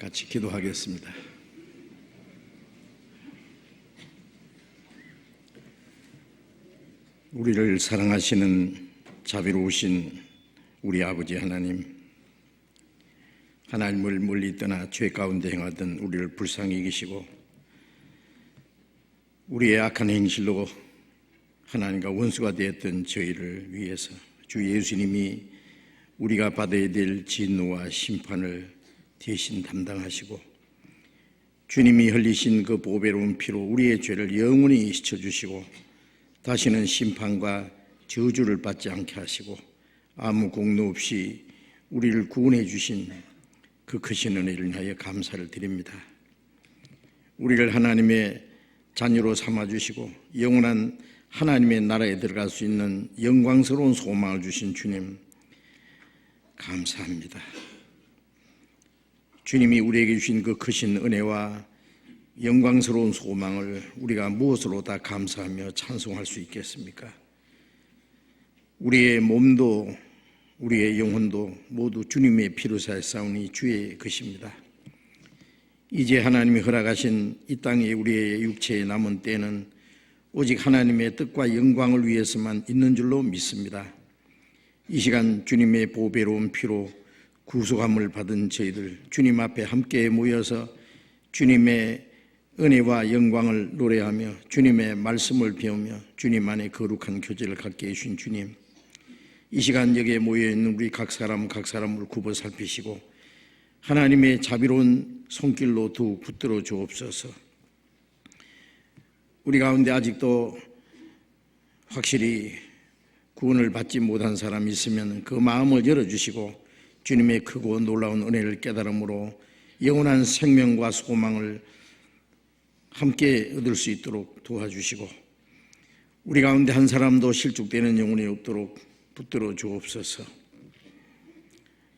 같이 기도하겠습니다. 우리를 사랑하시는 자비로우신 우리 아버지 하나님, 하나님을 멀리 떠나 죄 가운데 행하던 우리를 불쌍히 여기시고 우리의 악한 행실로 하나님과 원수가 되었던 저희를 위해서 주 예수님이 우리가 받아야 될 진노와 심판을 대신 담당하시고 주님이 흘리신 그 보배로운 피로 우리의 죄를 영원히 씻어주시고 다시는 심판과 저주를 받지 않게 하시고 아무 공로 없이 우리를 구원해 주신 그 크신 은혜를 인하여 감사를 드립니다. 우리를 하나님의 자녀로 삼아주시고 영원한 하나님의 나라에 들어갈 수 있는 영광스러운 소망을 주신 주님 감사합니다. 주님이 우리에게 주신 그 크신 은혜와 영광스러운 소망을 우리가 무엇으로 다 감사하며 찬송할 수 있겠습니까? 우리의 몸도 우리의 영혼도 모두 주님의 피로 사였사오니 주의 것입니다. 이제 하나님이 허락하신 이 땅에 우리의 육체에 남은 때는 오직 하나님의 뜻과 영광을 위해서만 있는 줄로 믿습니다. 이 시간 주님의 보배로운 피로 구속함을 받은 저희들 주님 앞에 함께 모여서 주님의 은혜와 영광을 노래하며 주님의 말씀을 배우며 주님 안에 거룩한 교제를 갖게 해주신 주님, 이 시간 여기에 모여있는 우리 각 사람을 굽어 살피시고 하나님의 자비로운 손길로 더욱 붙들어 주옵소서. 우리 가운데 아직도 확실히 구원을 받지 못한 사람이 있으면 그 마음을 열어주시고 주님의 크고 놀라운 은혜를 깨달음으로 영원한 생명과 소망을 함께 얻을 수 있도록 도와주시고 우리 가운데 한 사람도 실족되는 영혼이 없도록 붙들어 주옵소서.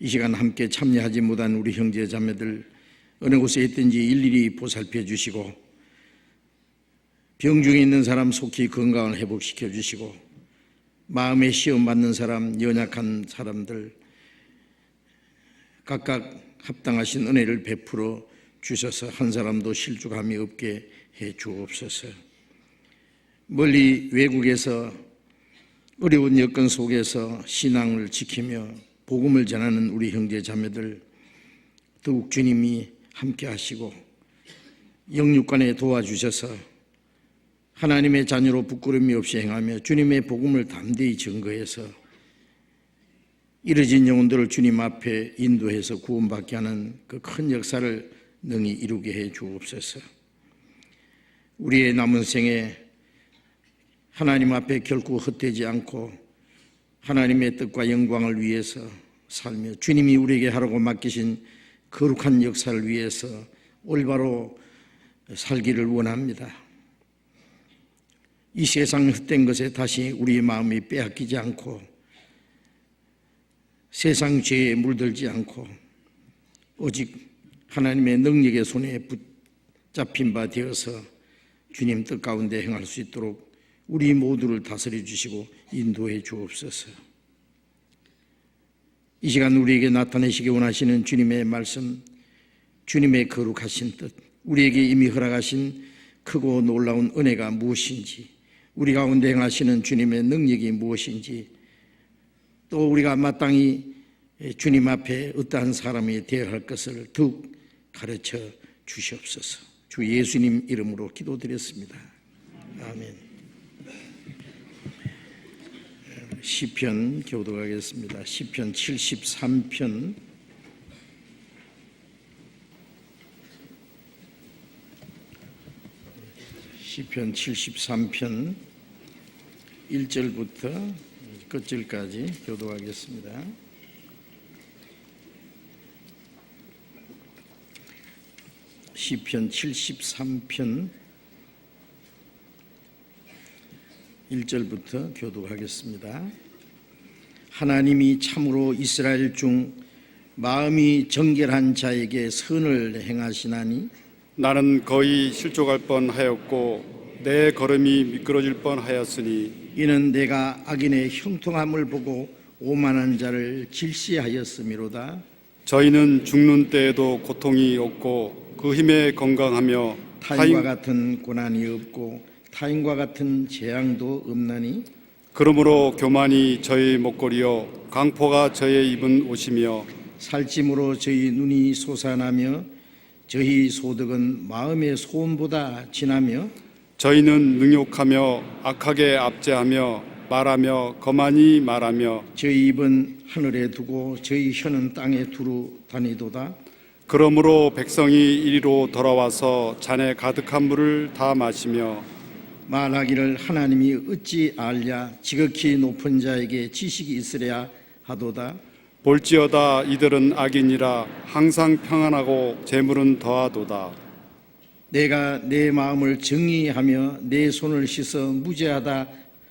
이 시간 함께 참여하지 못한 우리 형제 자매들 어느 곳에 있든지 일일이 보살펴 주시고 병중에 있는 사람 속히 건강을 회복시켜 주시고 마음에 시험 받는 사람, 연약한 사람들 각각 합당하신 은혜를 베풀어 주셔서 한 사람도 실족함이 없게 해 주옵소서. 멀리 외국에서 어려운 여건 속에서 신앙을 지키며 복음을 전하는 우리 형제 자매들 더욱 주님이 함께 하시고 영육간에 도와주셔서 하나님의 자녀로 부끄러움이 없이 행하며 주님의 복음을 담대히 증거해서 이뤄진 영혼들을 주님 앞에 인도해서 구원받게 하는 그 큰 역사를 능히 이루게 해 주옵소서. 우리의 남은 생에 하나님 앞에 결코 헛되지 않고 하나님의 뜻과 영광을 위해서 살며 주님이 우리에게 하라고 맡기신 거룩한 역사를 위해서 올바로 살기를 원합니다. 이 세상 헛된 것에 다시 우리의 마음이 빼앗기지 않고 세상 죄에 물들지 않고 오직 하나님의 능력의 손에 붙잡힌 바 되어서 주님 뜻 가운데 행할 수 있도록 우리 모두를 다스려 주시고 인도해 주옵소서. 이 시간 우리에게 나타내시기 원하시는 주님의 말씀, 주님의 거룩하신 뜻, 우리에게 이미 허락하신 크고 놀라운 은혜가 무엇인지, 우리 가운데 행하시는 주님의 능력이 무엇인지, 또 우리가 마땅히 주님 앞에 어떠한 사람이 되어야 할 것을 더욱 가르쳐 주시옵소서. 주 예수님 이름으로 기도드렸습니다. 아멘. 시편 교독하겠습니다. 시편 73편 73편 1절부터 끝절까지 교독하겠습니다. 시편 73편 1절부터 교독하겠습니다. 하나님이 참으로 이스라엘 중 마음이 정결한 자에게 선을 행하시나니 나는 거의 실족할 뻔하였고 내 걸음이 미끄러질 뻔하였으니 이는 내가 악인의 형통함을 보고 오만한 자를 질시하였음이로다. 저희는 죽는 때에도 고통이 없고 그 힘에 건강하며 타인과 같은 고난이 없고 타인과 같은 재앙도 없나니 그러므로 교만이 저의 목걸이요 강포가 저의 입은 옷이며 살찜으로 저희 눈이 솟아나며 저희 소득은 마음의 소음보다 진하며 저희는 능욕하며 악하게 압제하며 말하며 거만히 말하며 저희 입은 하늘에 두고 저희 혀는 땅에 두루 다니도다. 그러므로 백성이 이리로 돌아와서 잔에 가득한 물을 다 마시며 말하기를 하나님이 어찌 알랴 지극히 높은 자에게 지식이 있으랴 하도다. 볼지어다 이들은 악인이라 항상 평안하고 재물은 더하도다. 내가 내 마음을 정의하며 내 손을 씻어 무죄하다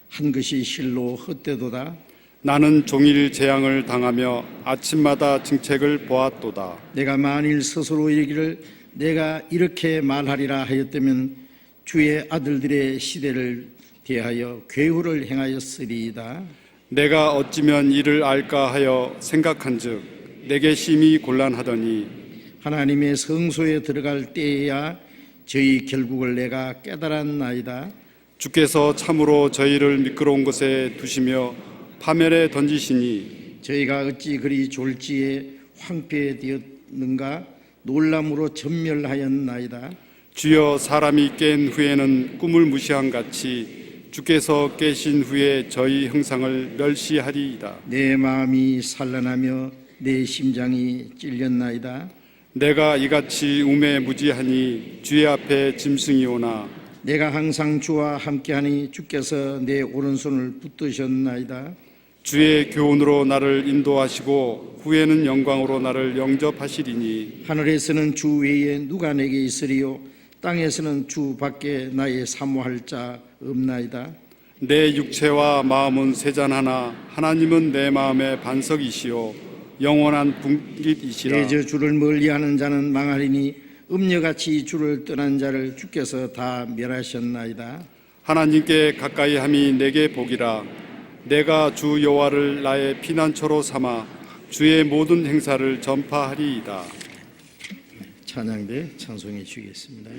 한 것이 실로 헛되도다. 나는 종일 재앙을 당하며 아침마다 증책을 보았도다. 내가 만일 스스로 이르기를 내가 이렇게 말하리라 하였다면 주의 아들들의 시대를 대하여 괴후를 행하였으리이다. 내가 어찌면 이를 알까 하여 생각한즉 내게 심히 곤란하더니 하나님의 성소에 들어갈 때에야 저희 결국을 내가 깨달았나이다. 주께서 참으로 저희를 미끄러운 곳에 두시며 파멸에 던지시니 저희가 어찌 그리 졸지에 황폐되었는가 놀람으로 전멸하였나이다. 주여 사람이 깬 후에는 꿈을 무시한 같이 주께서 깨신 후에 저희 형상을 멸시하리이다. 내 마음이 산란하며 내 심장이 찔렸나이다. 내가 이같이 우매무지하니 주의 앞에 짐승이 오나 내가 항상 주와 함께하니 주께서 내 오른손을 붙드셨나이다. 주의 교훈으로 나를 인도하시고 후에는 영광으로 나를 영접하시리니 하늘에서는 주 외에 누가 내게 있으리요 땅에서는 주 밖에 나의 사모할 자 없나이다. 내 육체와 마음은 세잔하나 하나님은 내 마음의 반석이시요 영원한 분깃이시라. 대저 주를 멀리하는 자는 망하리니 음녀같이 주를 떠난 자를 주께서 다 멸하셨나이다. 하나님께 가까이함이 내게 복이라. 내가 주 여호와를 나의 피난처로 삼아 주의 모든 행사를 전파하리이다. 찬양대 찬송해 주겠습니다.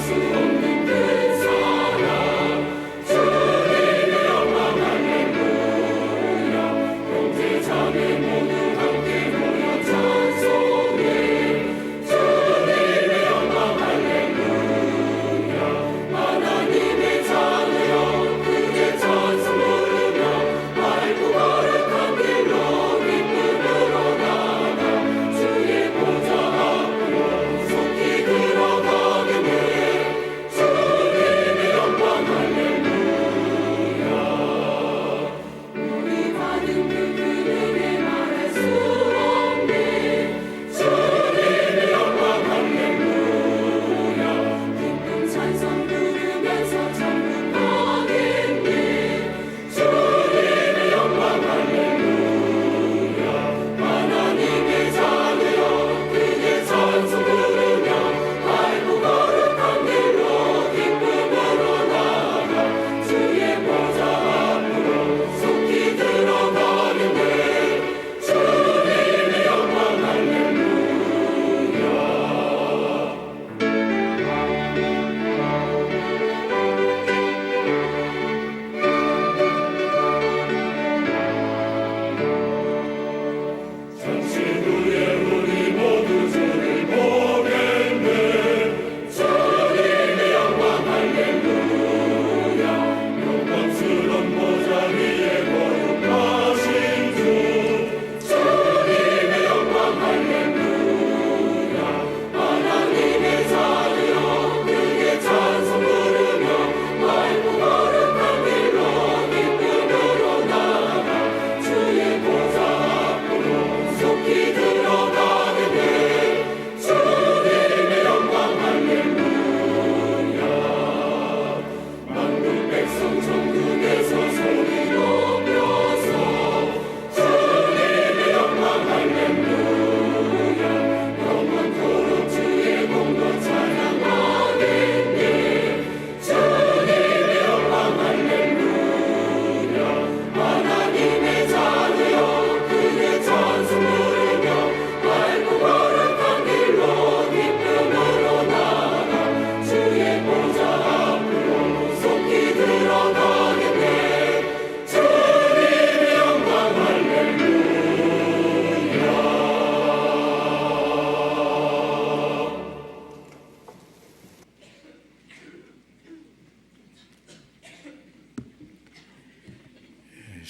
수 없는 그 사랑 주님의 영광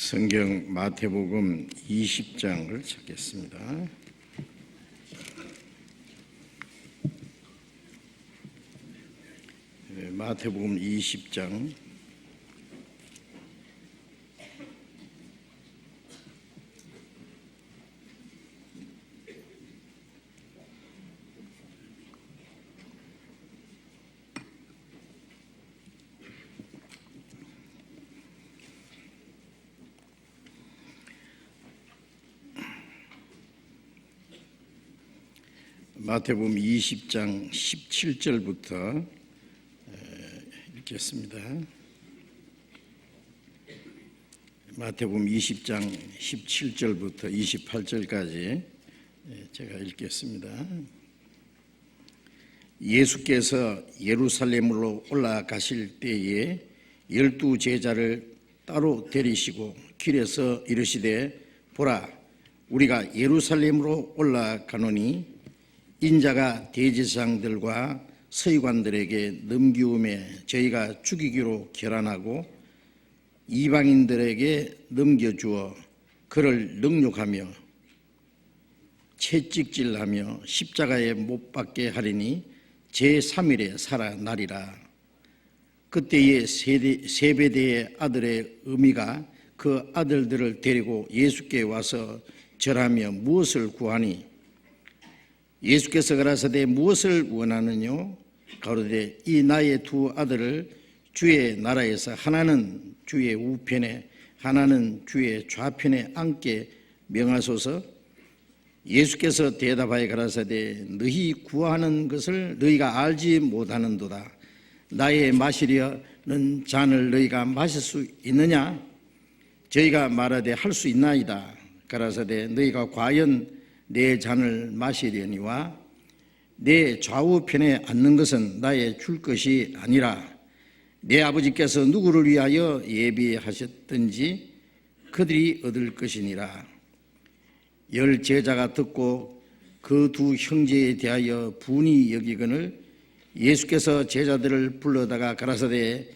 성경 마태복음 20장을 찾겠습니다. 마태복음 20장 마태복음 20장 17절부터 읽겠습니다. 마태복음 20장 17절부터 28절까지 제가 읽겠습니다. 예수께서 예루살렘으로 올라가실 때에 12 제자를 따로 데리시고 길에서 이르시되 보라, 우리가 예루살렘으로 올라가노니 인자가 대제사장들과 서기관들에게 넘기움에 저희가 죽이기로 결안하고 이방인들에게 넘겨주어 그를 능욕하며 채찍질하며 십자가에 못 박게 하리니 제3일에 살아나리라. 그때에 세베대의 아들의 어미가 그 아들들을 데리고 예수께 와서 절하며 무엇을 구하니 예수께서 가라사대 무엇을 원하느뇨? 가로되 이 나의 두 아들을 주의 나라에서 하나는 주의 우편에 하나는 주의 좌편에 앉게 명하소서. 예수께서 대답하여 가라사대 너희 구하는 것을 너희가 알지 못하는도다. 나의 마시려는 잔을 너희가 마실 수 있느냐? 저희가 말하되 할 수 있나이다. 가라사대 너희가 과연 내 잔을 마시려니와 내 좌우편에 앉는 것은 나의 줄 것이 아니라 내 아버지께서 누구를 위하여 예비하셨든지 그들이 얻을 것이니라. 10 제자가 듣고 그 두 형제에 대하여 분이 여기거늘 예수께서 제자들을 불러다가 가라사대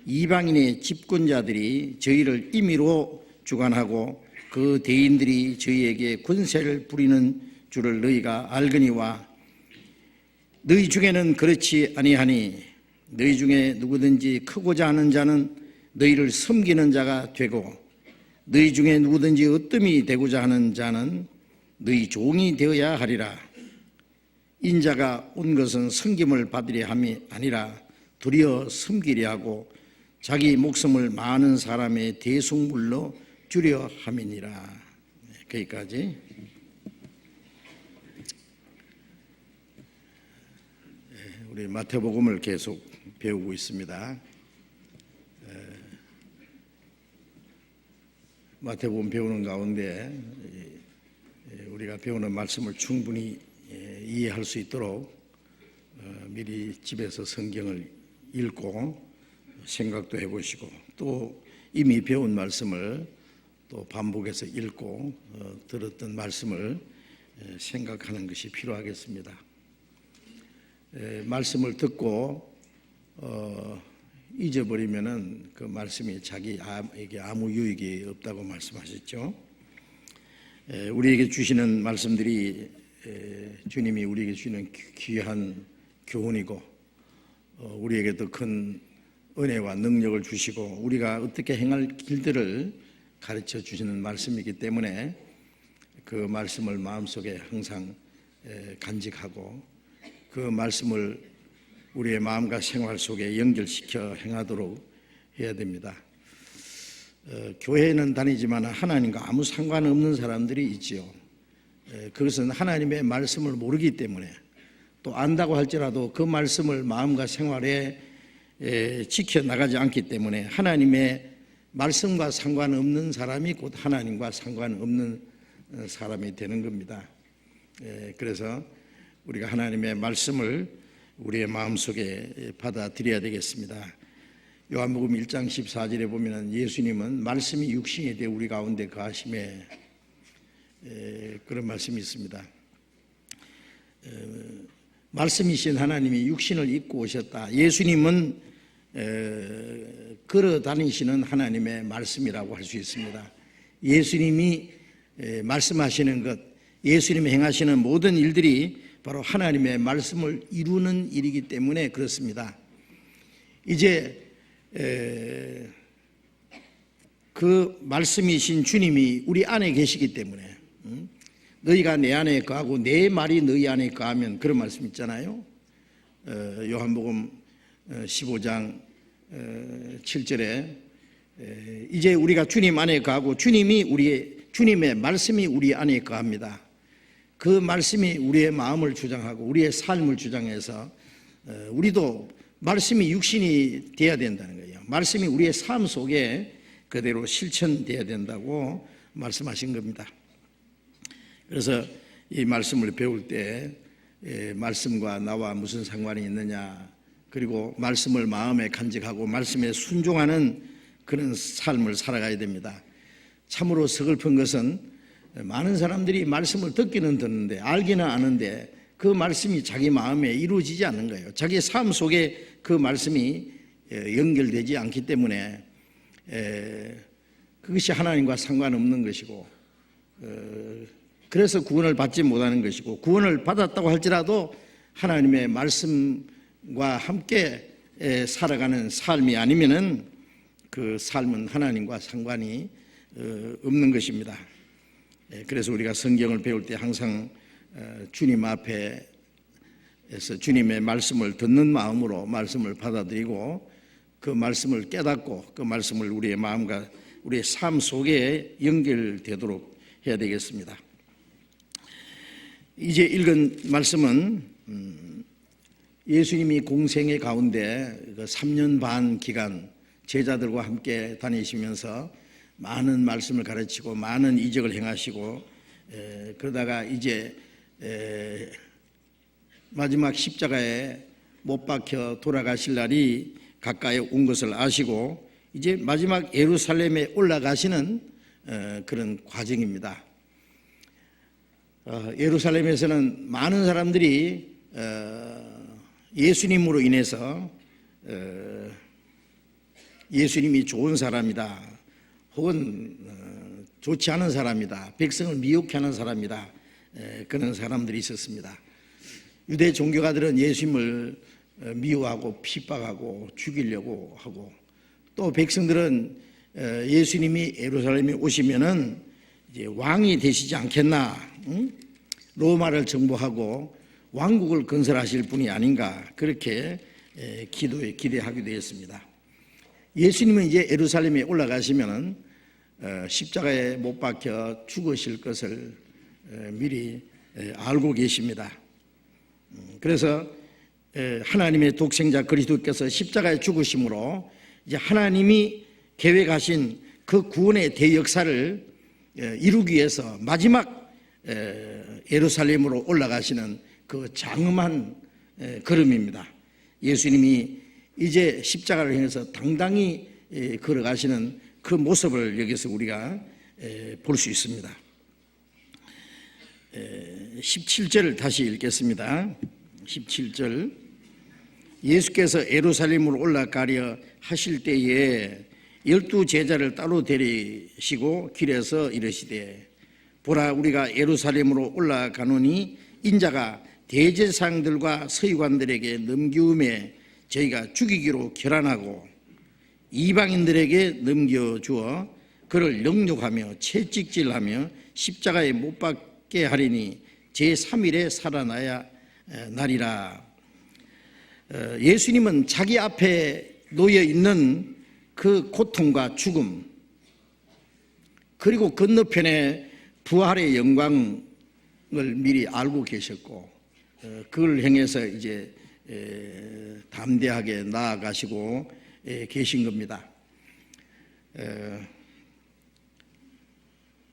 이방인의 집권자들이 저희를 임의로 주관하고 그 대인들이 저희에게 권세를 부리는 줄을 너희가 알거니와 너희 중에는 그렇지 아니하니 너희 중에 누구든지 크고자 하는 자는 너희를 섬기는 자가 되고 너희 중에 누구든지 으뜸이 되고자 하는 자는 너희 종이 되어야 하리라. 인자가 온 것은 섬김을 받으려 함이 아니라 도리어 섬기려 하고 자기 목숨을 많은 사람의 대속물로 주려 함이니라. 거기까지. 우리 마태복음을 계속 배우고 있습니다. 마태복음 배우는 가운데 우리가 배우는 말씀을 충분히 이해할 수 있도록 미리 집에서 성경을 읽고 생각도 해보시고 또 이미 배운 말씀을 또 반복해서 읽고 들었던 말씀을 생각하는 것이 필요하겠습니다. 말씀을 듣고 잊어버리면은 그 말씀이 자기에게 아무 유익이 없다고 말씀하셨죠. 우리에게 주시는 말씀들이 주님이 우리에게 주시는 귀한 교훈이고 우리에게 더 큰 은혜와 능력을 주시고 우리가 어떻게 행할 길들을 가르쳐 주시는 말씀이기 때문에 그 말씀을 마음속에 항상 간직하고 그 말씀을 우리의 마음과 생활 속에 연결시켜 행하도록 해야 됩니다. 교회는 다니지만 하나님과 아무 상관없는 사람들이 있지요. 그것은 하나님의 말씀을 모르기 때문에 또 안다고 할지라도 그 말씀을 마음과 생활에 지켜나가지 않기 때문에 하나님의 말씀과 상관없는 사람이 곧 하나님과 상관없는 사람이 되는 겁니다. 그래서 우리가 하나님의 말씀을 우리의 마음속에 받아들여야 되겠습니다. 요한복음 1장 14절에 보면 예수님은 말씀이 육신이 되어 우리 가운데 거하심에 그런 말씀이 있습니다. 말씀이신 하나님이 육신을 입고 오셨다. 예수님은 걸어 다니시는 하나님의 말씀이라고 할 수 있습니다. 예수님이 말씀하시는 것, 예수님이 행하시는 모든 일들이 바로 하나님의 말씀을 이루는 일이기 때문에 그렇습니다. 이제 그 말씀이신 주님이 우리 안에 계시기 때문에 너희가 내 안에 거하고 내 말이 너희 안에 거하면, 그런 말씀 있잖아요. 요한복음 15장 7절에 이제 우리가 주님 안에 거하고 주님의 말씀이 우리 안에 거합니다. 그 말씀이 우리의 마음을 주장하고 우리의 삶을 주장해서 우리도 말씀이 육신이 되어야 된다는 거예요. 말씀이 우리의 삶 속에 그대로 실천되어야 된다고 말씀하신 겁니다. 그래서 이 말씀을 배울 때 말씀과 나와 무슨 상관이 있느냐, 그리고 말씀을 마음에 간직하고 말씀에 순종하는 그런 삶을 살아가야 됩니다. 참으로 서글픈 것은 많은 사람들이 말씀을 듣기는 듣는데 알기는 아는데 그 말씀이 자기 마음에 이루어지지 않는 거예요. 자기 삶 속에 그 말씀이 연결되지 않기 때문에 그것이 하나님과 상관없는 것이고, 그래서 구원을 받지 못하는 것이고, 구원을 받았다고 할지라도 하나님의 말씀과 함께 살아가는 삶이 아니면은 그 삶은 하나님과 상관이 없는 것입니다. 그래서 우리가 성경을 배울 때 항상 주님 앞에서 주님의 말씀을 듣는 마음으로 말씀을 받아들이고 그 말씀을 깨닫고 그 말씀을 우리의 마음과 우리의 삶 속에 연결되도록 해야 되겠습니다. 이제 읽은 말씀은 예수님이 공생의 가운데 3년 반 기간 제자들과 함께 다니시면서 많은 말씀을 가르치고 많은 이적을 행하시고 그러다가 이제 마지막 십자가에 못 박혀 돌아가실 날이 가까이 온 것을 아시고 이제 마지막 예루살렘에 올라가시는 그런 과정입니다. 예루살렘에서는 많은 사람들이 예수님으로 인해서 예수님이 좋은 사람이다, 혹은 좋지 않은 사람이다, 백성을 미혹해 하는 사람이다, 그런 사람들이 있었습니다. 유대 종교가들은 예수님을 미워하고 핍박하고 죽이려고 하고, 또 백성들은 예수님이 예루살렘에 오시면은 이제 왕이 되시지 않겠나, 로마를 정복하고 왕국을 건설하실 분이 아닌가, 그렇게 기대하게 되었습니다. 예수님은 이제 예루살렘에 올라가시면은 십자가에 못 박혀 죽으실 것을 미리 알고 계십니다. 그래서 하나님의 독생자 그리스도께서 십자가에 죽으심으로 이제 하나님이 계획하신 그 구원의 대역사를 이루기 위해서 마지막 예루살렘으로 올라가시는 그 장엄한 걸음입니다. 예수님이 이제 십자가를 향해서 당당히 걸어가시는 그 모습을 여기서 우리가 볼 수 있습니다. 17절을 다시 읽겠습니다. 17절, 예수께서 예루살렘으로 올라가려 하실 때에 12 제자를 따로 데리시고 길에서 이르시되, 보라, 우리가 예루살렘으로 올라가노니 인자가 대제사장들과 서기관들에게 넘기움에 저희가 죽이기로 결단하고 이방인들에게 넘겨주어 그를 영육하며 채찍질하며 십자가에 못 박게 하리니 제3일에 살아나야 나리라. 예수님은 자기 앞에 놓여 있는 그 고통과 죽음, 그리고 건너편에 부활의 영광을 미리 알고 계셨고 그걸 향해서 이제 담대하게 나아가시고 계신 겁니다.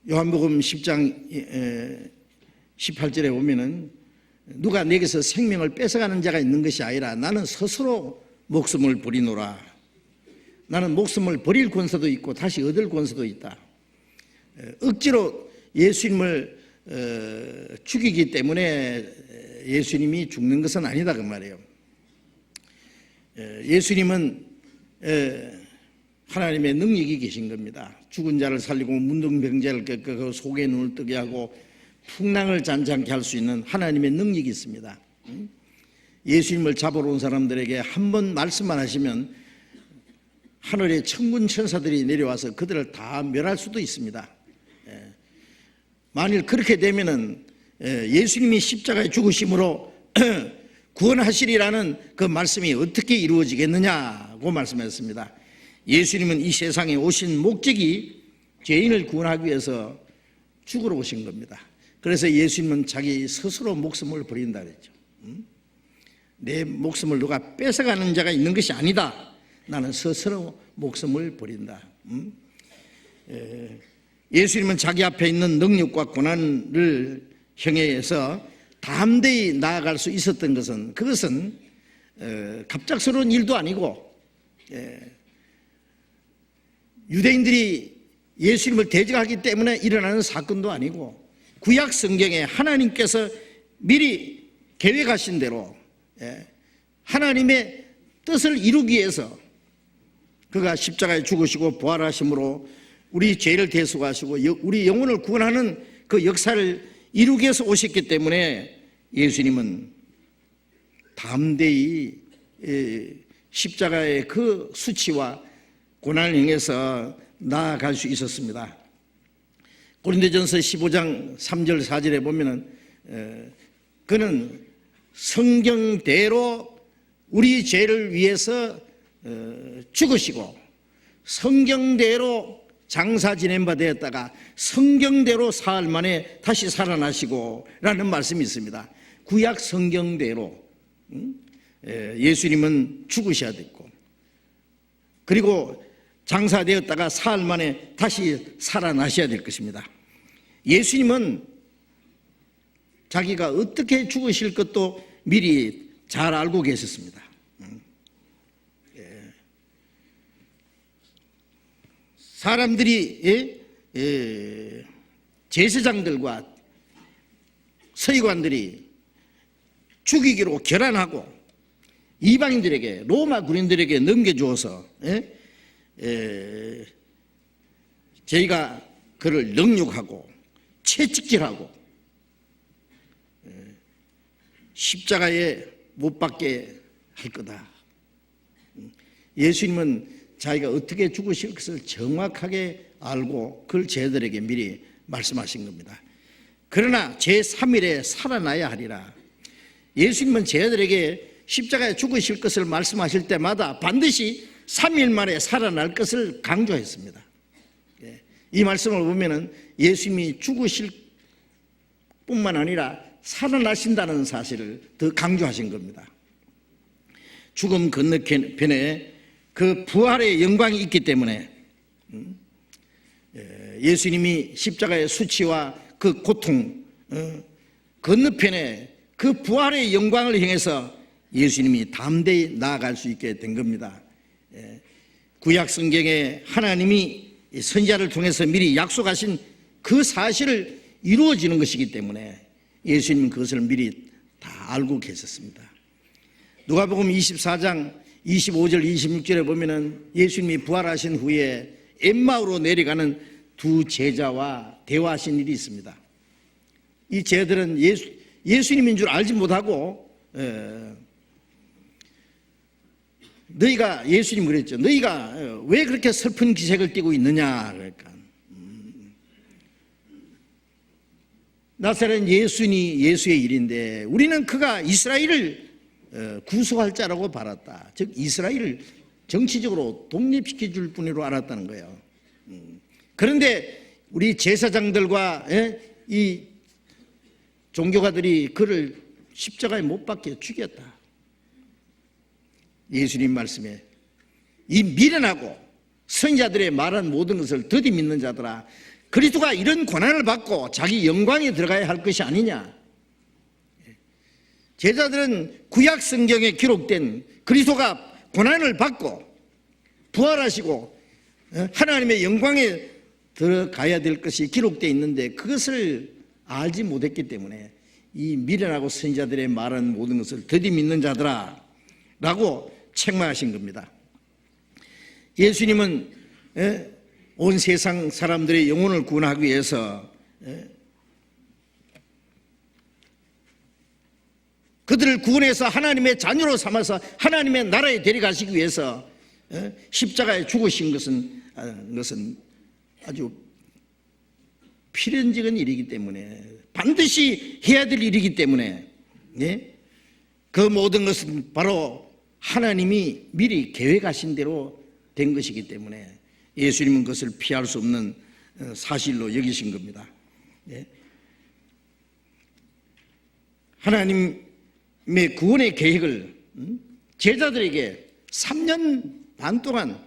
요한복음 10장 18절에 보면은 누가 내게서 생명을 뺏어가는 자가 있는 것이 아니라 나는 스스로 목숨을 버리노라. 나는 목숨을 버릴 권세도 있고 다시 얻을 권세도 있다. 억지로 예수님을 죽이기 때문에 예수님이 죽는 것은 아니다, 그 말이에요. 예수님은 하나님의 능력이 계신 겁니다. 죽은 자를 살리고 문둥병자를 꺾고 속의 눈을 뜨게 하고 풍랑을 잔잔케 할 수 있는 하나님의 능력이 있습니다. 예수님을 잡으러 온 사람들에게 한 번 말씀만 하시면 하늘의 천군 천사들이 내려와서 그들을 다 멸할 수도 있습니다. 만일 그렇게 되면은 예수님이 십자가에 죽으심으로 구원하시리라는 그 말씀이 어떻게 이루어지겠느냐고 말씀했습니다. 예수님은 이 세상에 오신 목적이 죄인을 구원하기 위해서 죽으러 오신 겁니다. 그래서 예수님은 자기 스스로 목숨을 버린다 그랬죠. 내 목숨을 누가 뺏어가는 자가 있는 것이 아니다. 나는 스스로 목숨을 버린다. 예수님은 자기 앞에 있는 능력과 고난을 향해서 담대히 나아갈 수 있었던 것은 그것은 갑작스러운 일도 아니고 유대인들이 예수님을 대적하기 때문에 일어나는 사건도 아니고 구약 성경에 하나님께서 미리 계획하신 대로 하나님의 뜻을 이루기 위해서 그가 십자가에 죽으시고 부활하심으로 우리 죄를 대속하시고 우리 영혼을 구원하는 그 역사를 이루기 위해서 오셨기 때문에 예수님은 담대히 십자가의 그 수치와 고난을 향해서 나아갈 수 있었습니다. 고린도전서 15장 3절 4절에 보면은 그는 성경대로 우리 죄를 위해서 죽으시고 성경대로 장사 지낸 바 되었다가 성경대로 사흘 만에 다시 살아나시고 라는 말씀이 있습니다. 구약 성경대로 예수님은 죽으셔야 됐고 그리고 장사되었다가 사흘 만에 다시 살아나셔야 될 것입니다. 예수님은 자기가 어떻게 죽으실 것도 미리 잘 알고 계셨습니다. 사람들이 제사장들과 서기관들이 죽이기로 결단하고 이방인들에게 로마 군인들에게 넘겨주어서 저희가 그를 능욕하고 채찍질하고 십자가에 못 박게 할 거다. 예수님은 자기가 어떻게 죽으실 것을 정확하게 알고 그걸 제자들에게 미리 말씀하신 겁니다. 그러나 제3일에 살아나야 하리라. 예수님은 제자들에게 십자가에 죽으실 것을 말씀하실 때마다 반드시 3일 만에 살아날 것을 강조했습니다. 이 말씀을 보면은 예수님이 죽으실 뿐만 아니라 살아나신다는 사실을 더 강조하신 겁니다. 죽음 건너편에 그 부활의 영광이 있기 때문에 예수님이 십자가의 수치와 그 고통 건너편에 그 부활의 영광을 향해서 예수님이 담대히 나아갈 수 있게 된 겁니다. 구약 성경에 하나님이 선지자를 통해서 미리 약속하신 그 사실을 이루어지는 것이기 때문에 예수님은 그것을 미리 다 알고 계셨습니다. 누가복음 24장 25절 26절에 보면은 예수님이 부활하신 후에 엠마오로 내려가는 두 제자와 대화하신 일이 있습니다. 이 제자들은 예수님인 줄 알지 못하고 너희가 예수님 그랬죠. 너희가 왜 그렇게 슬픈 기색을 띠고 있느냐 그러니까 나사렛 예수니 예수의 일인데 우리는 그가 이스라엘을 구속할 자라고 바랐다. 즉 이스라엘을 정치적으로 독립시켜 줄 뿐으로 알았다는 거예요. 그런데 우리 제사장들과 이 종교가들이 그를 십자가에 못 박게 죽였다. 예수님 말씀에 이 미련하고 선지자들의 말한 모든 것을 더디 믿는 자들아, 그리스도가 이런 고난을 받고 자기 영광에 들어가야 할 것이 아니냐. 제자들은 구약 성경에 기록된 그리스도가 고난을 받고 부활하시고 하나님의 영광에 들어가야 될 것이 기록되어 있는데 그것을 알지 못했기 때문에 이 미련하고 선지자들의 말한 모든 것을 더디 믿는 자들아 라고 책망하신 겁니다. 예수님은 온 세상 사람들의 영혼을 구원하기 위해서 그들을 구원해서 하나님의 자녀로 삼아서 하나님의 나라에 데려가시기 위해서 십자가에 죽으신 것은 아주 필연적인 일이기 때문에, 반드시 해야 될 일이기 때문에, 그 모든 것은 바로 하나님이 미리 계획하신 대로 된 것이기 때문에 예수님은 그것을 피할 수 없는 사실로 여기신 겁니다. 하나님의 구원의 계획을 제자들에게 3년 반 동안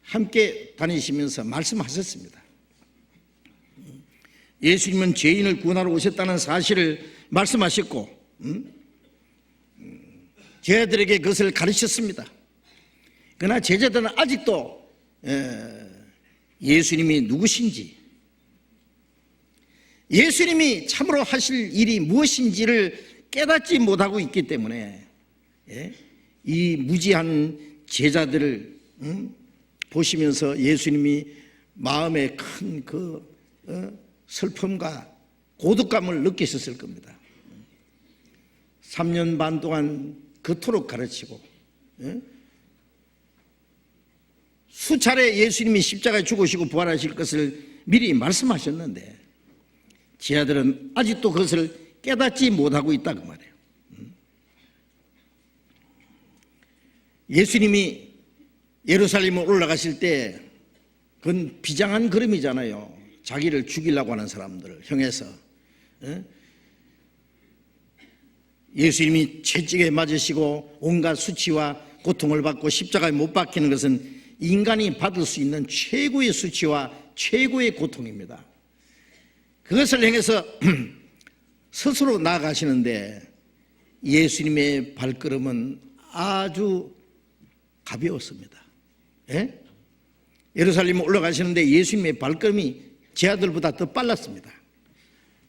함께 다니시면서 말씀하셨습니다. 예수님은 죄인을 구원하러 오셨다는 사실을 말씀하셨고 제자들에게 그것을 가르쳤습니다. 그러나 제자들은 아직도 예수님이 누구신지, 예수님이 참으로 하실 일이 무엇인지를 깨닫지 못하고 있기 때문에 이 무지한 제자들을 보시면서 예수님이 마음에 큰 슬픔과 고독감을 느끼셨을 겁니다. 3년 반 동안 그토록 가르치고 수차례 예수님이 십자가에 죽으시고 부활하실 것을 미리 말씀하셨는데 제자들은 아직도 그것을 깨닫지 못하고 있다 그 말이에요. 예수님이 예루살렘에 올라가실 때 그건 비장한 걸음이잖아요. 자기를 죽이려고 하는 사람들을 향해서 예수님이 채찍에 맞으시고 온갖 수치와 고통을 받고 십자가에 못 박히는 것은 인간이 받을 수 있는 최고의 수치와 최고의 고통입니다. 그것을 향해서 스스로 나아가시는데 예수님의 발걸음은 아주 가벼웠습니다. 예루살렘에 올라가시는데 예수님의 발걸음이 제 아들보다 더 빨랐습니다.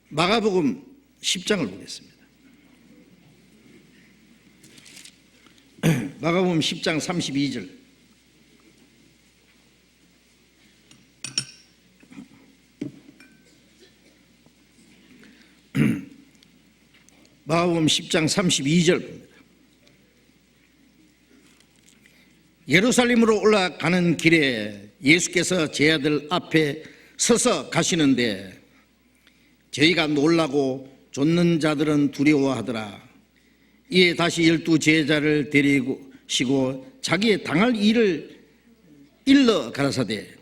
마가복음 10장을 보겠습니다. 마가복음 10장 32절. 마가복음 10장 32절 봅니다. 예루살렘으로 올라가는 길에 예수께서 제 아들 앞에 서서 가시는데 저희가 놀라고 쫓는 자들은 두려워하더라. 이에 다시 12 제자를 데리시고 자기의 당할 일을 일러 가라사대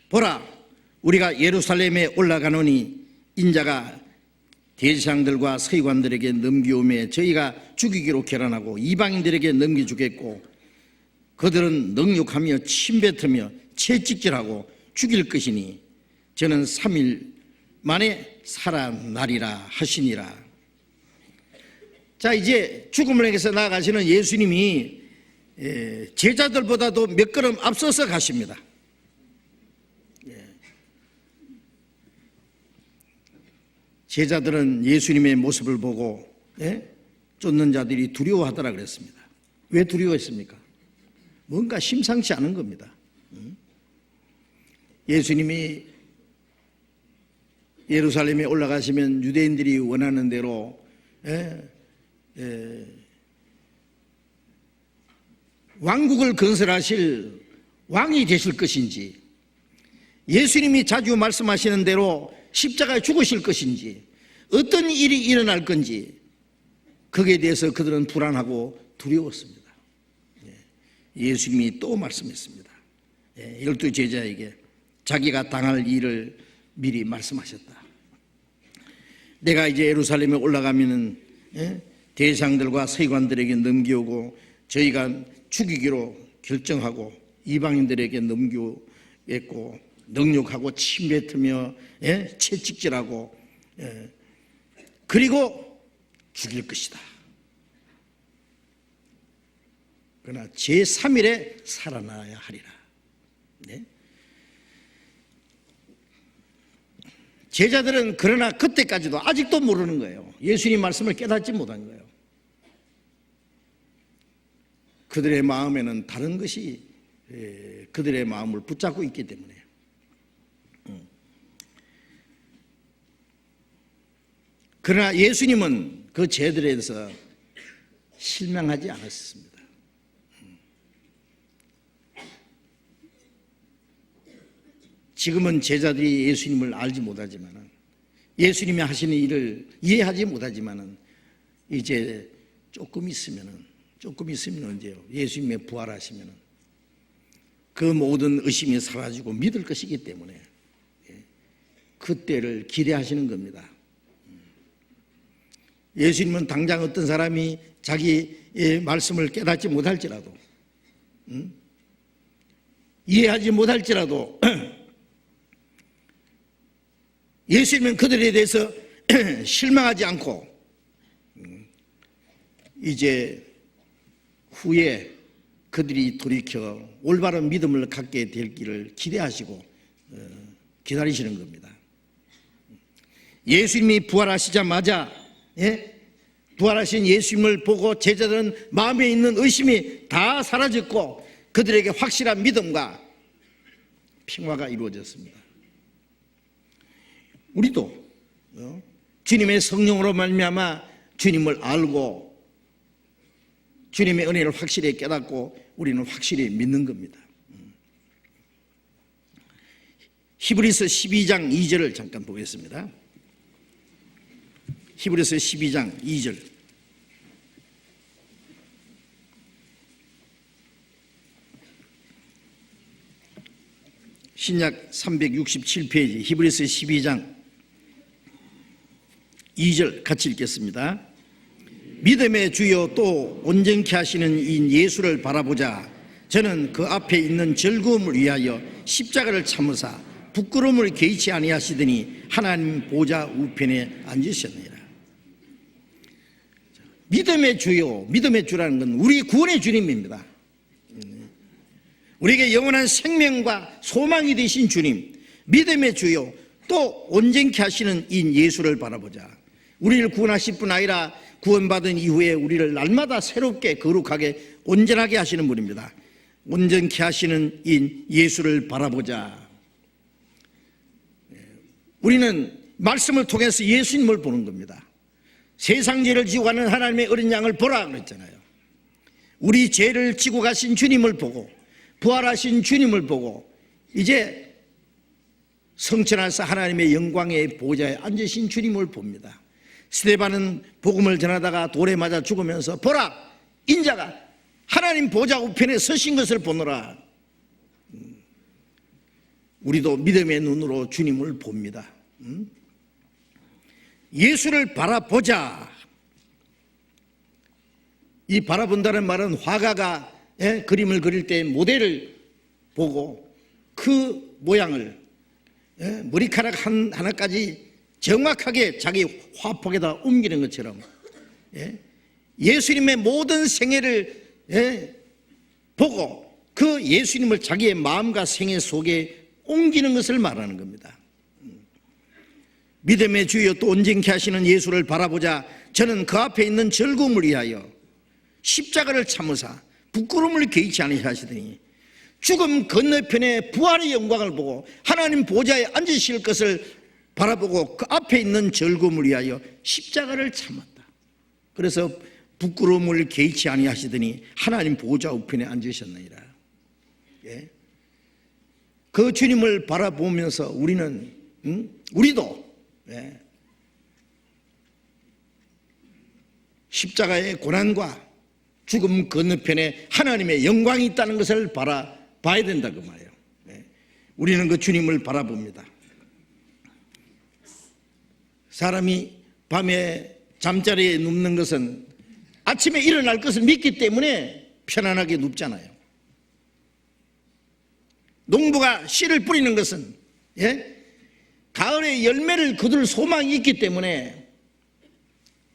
보라 우리가 예루살렘에 올라가노니 인자가 대제사장들과 서기관들에게 넘기오매 저희가 죽이기로 결단하고 이방인들에게 넘겨주겠고 그들은 능욕하며 침뱉으며 채찍질하고 죽일 것이니 저는 3일 만에 살아나리라 하시니라. 자, 이제 죽음을 향해서 나아가시는 예수님이 제자들보다도 몇 걸음 앞서서 가십니다. 제자들은 예수님의 모습을 보고 쫓는 자들이 두려워하더라 그랬습니다. 왜 두려워했습니까? 뭔가 심상치 않은 겁니다. 예수님이 예루살렘에 올라가시면 유대인들이 원하는 대로 왕국을 건설하실 왕이 되실 것인지, 예수님이 자주 말씀하시는 대로 십자가에 죽으실 것인지, 어떤 일이 일어날 건지 거기에 대해서 그들은 불안하고 두려웠습니다. 예수님이 또 말씀했습니다. 12 제자에게 자기가 당할 일을 미리 말씀하셨다. 내가 이제 예루살렘에 올라가면은 대제사장들과 서기관들에게 넘겨오고 저희가 죽이기로 결정하고 이방인들에게 넘겨했고 능욕하고 침뱉으며 채찍질하고 그리고 죽일 것이다. 그러나 제3일에 살아나야 하리라. 제자들은 그러나 그때까지도 아직도 모르는 거예요. 예수님 말씀을 깨닫지 못한 거예요. 그들의 마음에는 다른 것이 그들의 마음을 붙잡고 있기 때문에. 그러나 예수님은 그 죄들에 대해서 실망하지 않았습니다. 지금은 제자들이 예수님을 알지 못하지만, 예수님이 하시는 일을 이해하지 못하지만, 이제 조금 있으면 언제요? 예수님의 부활하시면 그 모든 의심이 사라지고 믿을 것이기 때문에 그때를 기대하시는 겁니다. 예수님은 당장 어떤 사람이 자기의 말씀을 깨닫지 못할지라도, 이해하지 못할지라도 예수님은 그들에 대해서 실망하지 않고 이제 후에 그들이 돌이켜 올바른 믿음을 갖게 될 길을 기대하시고 기다리시는 겁니다. 예수님이 부활하시자마자 부활하신 예수님을 보고 제자들은 마음에 있는 의심이 다 사라졌고 그들에게 확실한 믿음과 평화가 이루어졌습니다. 우리도 주님의 성령으로 말미암아 주님을 알고 주님의 은혜를 확실히 깨닫고 우리는 확실히 믿는 겁니다. 히브리서 12장 2절을 잠깐 보겠습니다. 히브리서 12장 2절. 신약 367페이지 히브리서 12장 2절 같이 읽겠습니다. 믿음의 주여 또 온전케 하시는 이 예수를 바라보자. 저는 그 앞에 있는 즐거움을 위하여 십자가를 참으사 부끄러움을 개의치 아니하시더니 하나님 보좌 우편에 앉으셨느니라. 믿음의 주요, 믿음의 주라는 건 우리 구원의 주님입니다. 우리에게 영원한 생명과 소망이 되신 주님, 믿음의 주요 또 온전케 하시는 이 예수를 바라보자. 우리를 구원하실 뿐 아니라 구원받은 이후에 우리를 날마다 새롭게 거룩하게 온전하게 하시는 분입니다. 온전케 하시는 이 예수를 바라보자. 우리는 말씀을 통해서 예수님을 보는 겁니다. 세상 죄를 지고 가는 하나님의 어린 양을 보라 그랬잖아요. 우리 죄를 지고 가신 주님을 보고 부활하신 주님을 보고 이제 성천하사 하나님의 영광의 보좌에 앉으신 주님을 봅니다. 스데반은 복음을 전하다가 돌에 맞아 죽으면서 보라 인자가 하나님 보좌 우편에 서신 것을 보노라. 우리도 믿음의 눈으로 주님을 봅니다. 예수를 바라보자. 이 바라본다는 말은 화가가 그림을 그릴 때 모델을 보고 그 모양을 머리카락 하나까지 정확하게 자기 화폭에다 옮기는 것처럼 예수님의 모든 생애를 보고 그 예수님을 자기의 마음과 생애 속에 옮기는 것을 말하는 겁니다. 믿음의 주여 또 온전케 하시는 예수를 바라보자. 저는 그 앞에 있는 즐거움을 위하여 십자가를 참으사 부끄러움을 개의치 아니하시더니 죽음 건너편에 부활의 영광을 보고 하나님 보좌에 앉으실 것을 바라보고 그 앞에 있는 즐거움을 위하여 십자가를 참았다. 그래서 부끄러움을 개의치 아니하시더니 하나님 보좌 우편에 앉으셨느니라. 그 주님을 바라보면서 우리는 우리도 십자가의 고난과 죽음 건너편에 하나님의 영광이 있다는 것을 봐야 된다 그 말이에요. 우리는 그 주님을 바라봅니다. 사람이 밤에 잠자리에 눕는 것은 아침에 일어날 것을 믿기 때문에 편안하게 눕잖아요. 농부가 씨를 뿌리는 것은 가을에 열매를 거둘 소망이 있기 때문에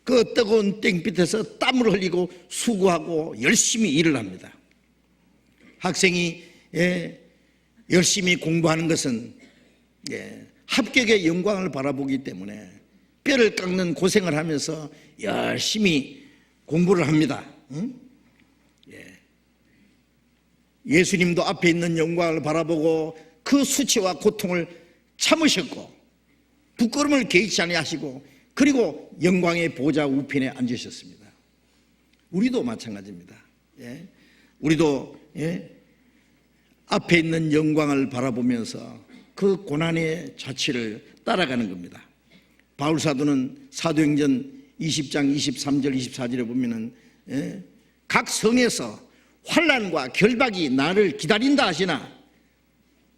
그 뜨거운 땡빛에서 땀을 흘리고 수고하고 열심히 일을 합니다. 학생이 열심히 공부하는 것은 합격의 영광을 바라보기 때문에 뼈를 깎는 고생을 하면서 열심히 공부를 합니다. 예수님도 앞에 있는 영광을 바라보고 그 수치와 고통을 참으셨고 부끄러움을 개의치 아니하시고 그리고 영광의 보좌 우편에 앉으셨습니다. 우리도 마찬가지입니다. 우리도 앞에 있는 영광을 바라보면서 그 고난의 자취를 따라가는 겁니다. 바울 사도는 사도행전 20장 23절 24절에 보면은 각 성에서 환난과 결박이 나를 기다린다 하시나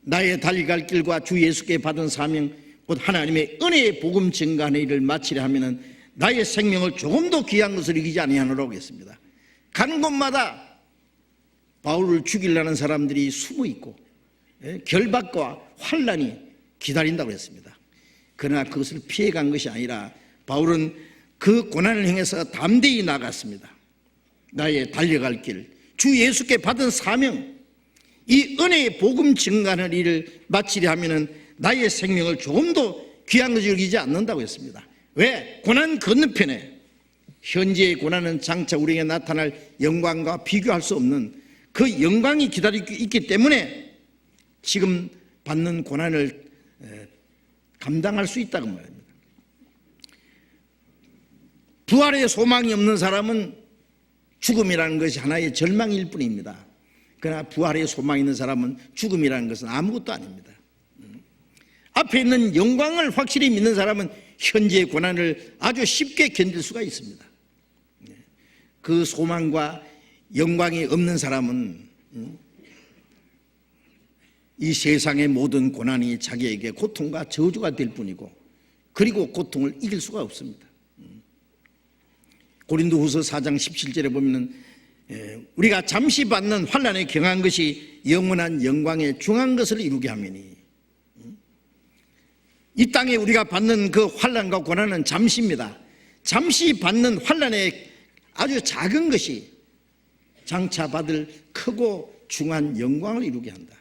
나의 달려갈 길과 주 예수께 받은 사명 곧 하나님의 은혜의 복음 증거하는 일을 마치려 하면은 나의 생명을 조금도 귀한 것을 이기지 아니하노라고 했습니다. 가는 곳마다 바울을 죽이려는 사람들이 숨어 있고 결박과 환난이 기다린다고 했습니다. 그러나 그것을 피해간 것이 아니라 바울은 그 고난을 향해서 담대히 나갔습니다. 나의 달려갈 길, 주 예수께 받은 사명, 이 은혜의 복음 증거하는 일을 마치려 하면은 나의 생명을 조금도 귀한 것을 여기지 않는다고 했습니다. 왜? 고난 건너편에 현재의 고난은 장차 우리에게 나타날 영광과 비교할 수 없는 그 영광이 기다리고 있기 때문에 지금 받는 고난을 감당할 수 있다고 말합니다. 부활의 소망이 없는 사람은 죽음이라는 것이 하나의 절망일 뿐입니다. 그러나 부활의 소망이 있는 사람은 죽음이라는 것은 아무것도 아닙니다. 앞에 있는 영광을 확실히 믿는 사람은 현재의 고난을 아주 쉽게 견딜 수가 있습니다. 그 소망과 영광이 없는 사람은 이 세상의 모든 고난이 자기에게 고통과 저주가 될 뿐이고 그리고 고통을 이길 수가 없습니다. 고린도후서 4장 17절에 보면 우리가 잠시 받는 환난에 경한 것이 영원한 영광에 중한 것을 이루게 하매니 이 땅에 우리가 받는 그 환난과 고난은 잠시입니다. 잠시 받는 환난에 아주 작은 것이 장차 받을 크고 중한 영광을 이루게 한다.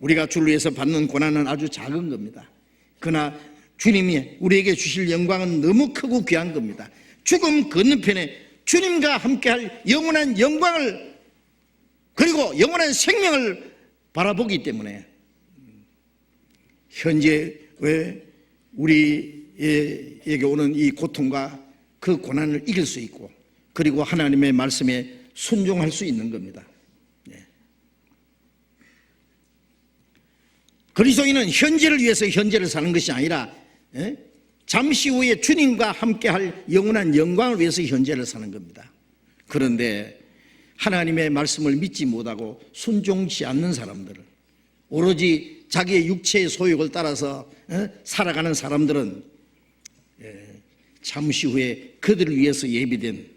우리가 주를 위해서 받는 고난은 아주 작은 겁니다. 그러나 주님이 우리에게 주실 영광은 너무 크고 귀한 겁니다. 죽음 건너편에 주님과 함께할 영원한 영광을 그리고 영원한 생명을 바라보기 때문에 현재 왜 우리에게 오는 이 고통과 그 고난을 이길 수 있고 그리고 하나님의 말씀에 순종할 수 있는 겁니다. 그리스도인은 현재를 위해서 현재를 사는 것이 아니라 잠시 후에 주님과 함께할 영원한 영광을 위해서 현재를 사는 겁니다. 그런데 하나님의 말씀을 믿지 못하고 순종치 않는 사람들은 오로지 자기의 육체의 소욕을 따라서 살아가는 사람들은 잠시 후에 그들을 위해서 예비된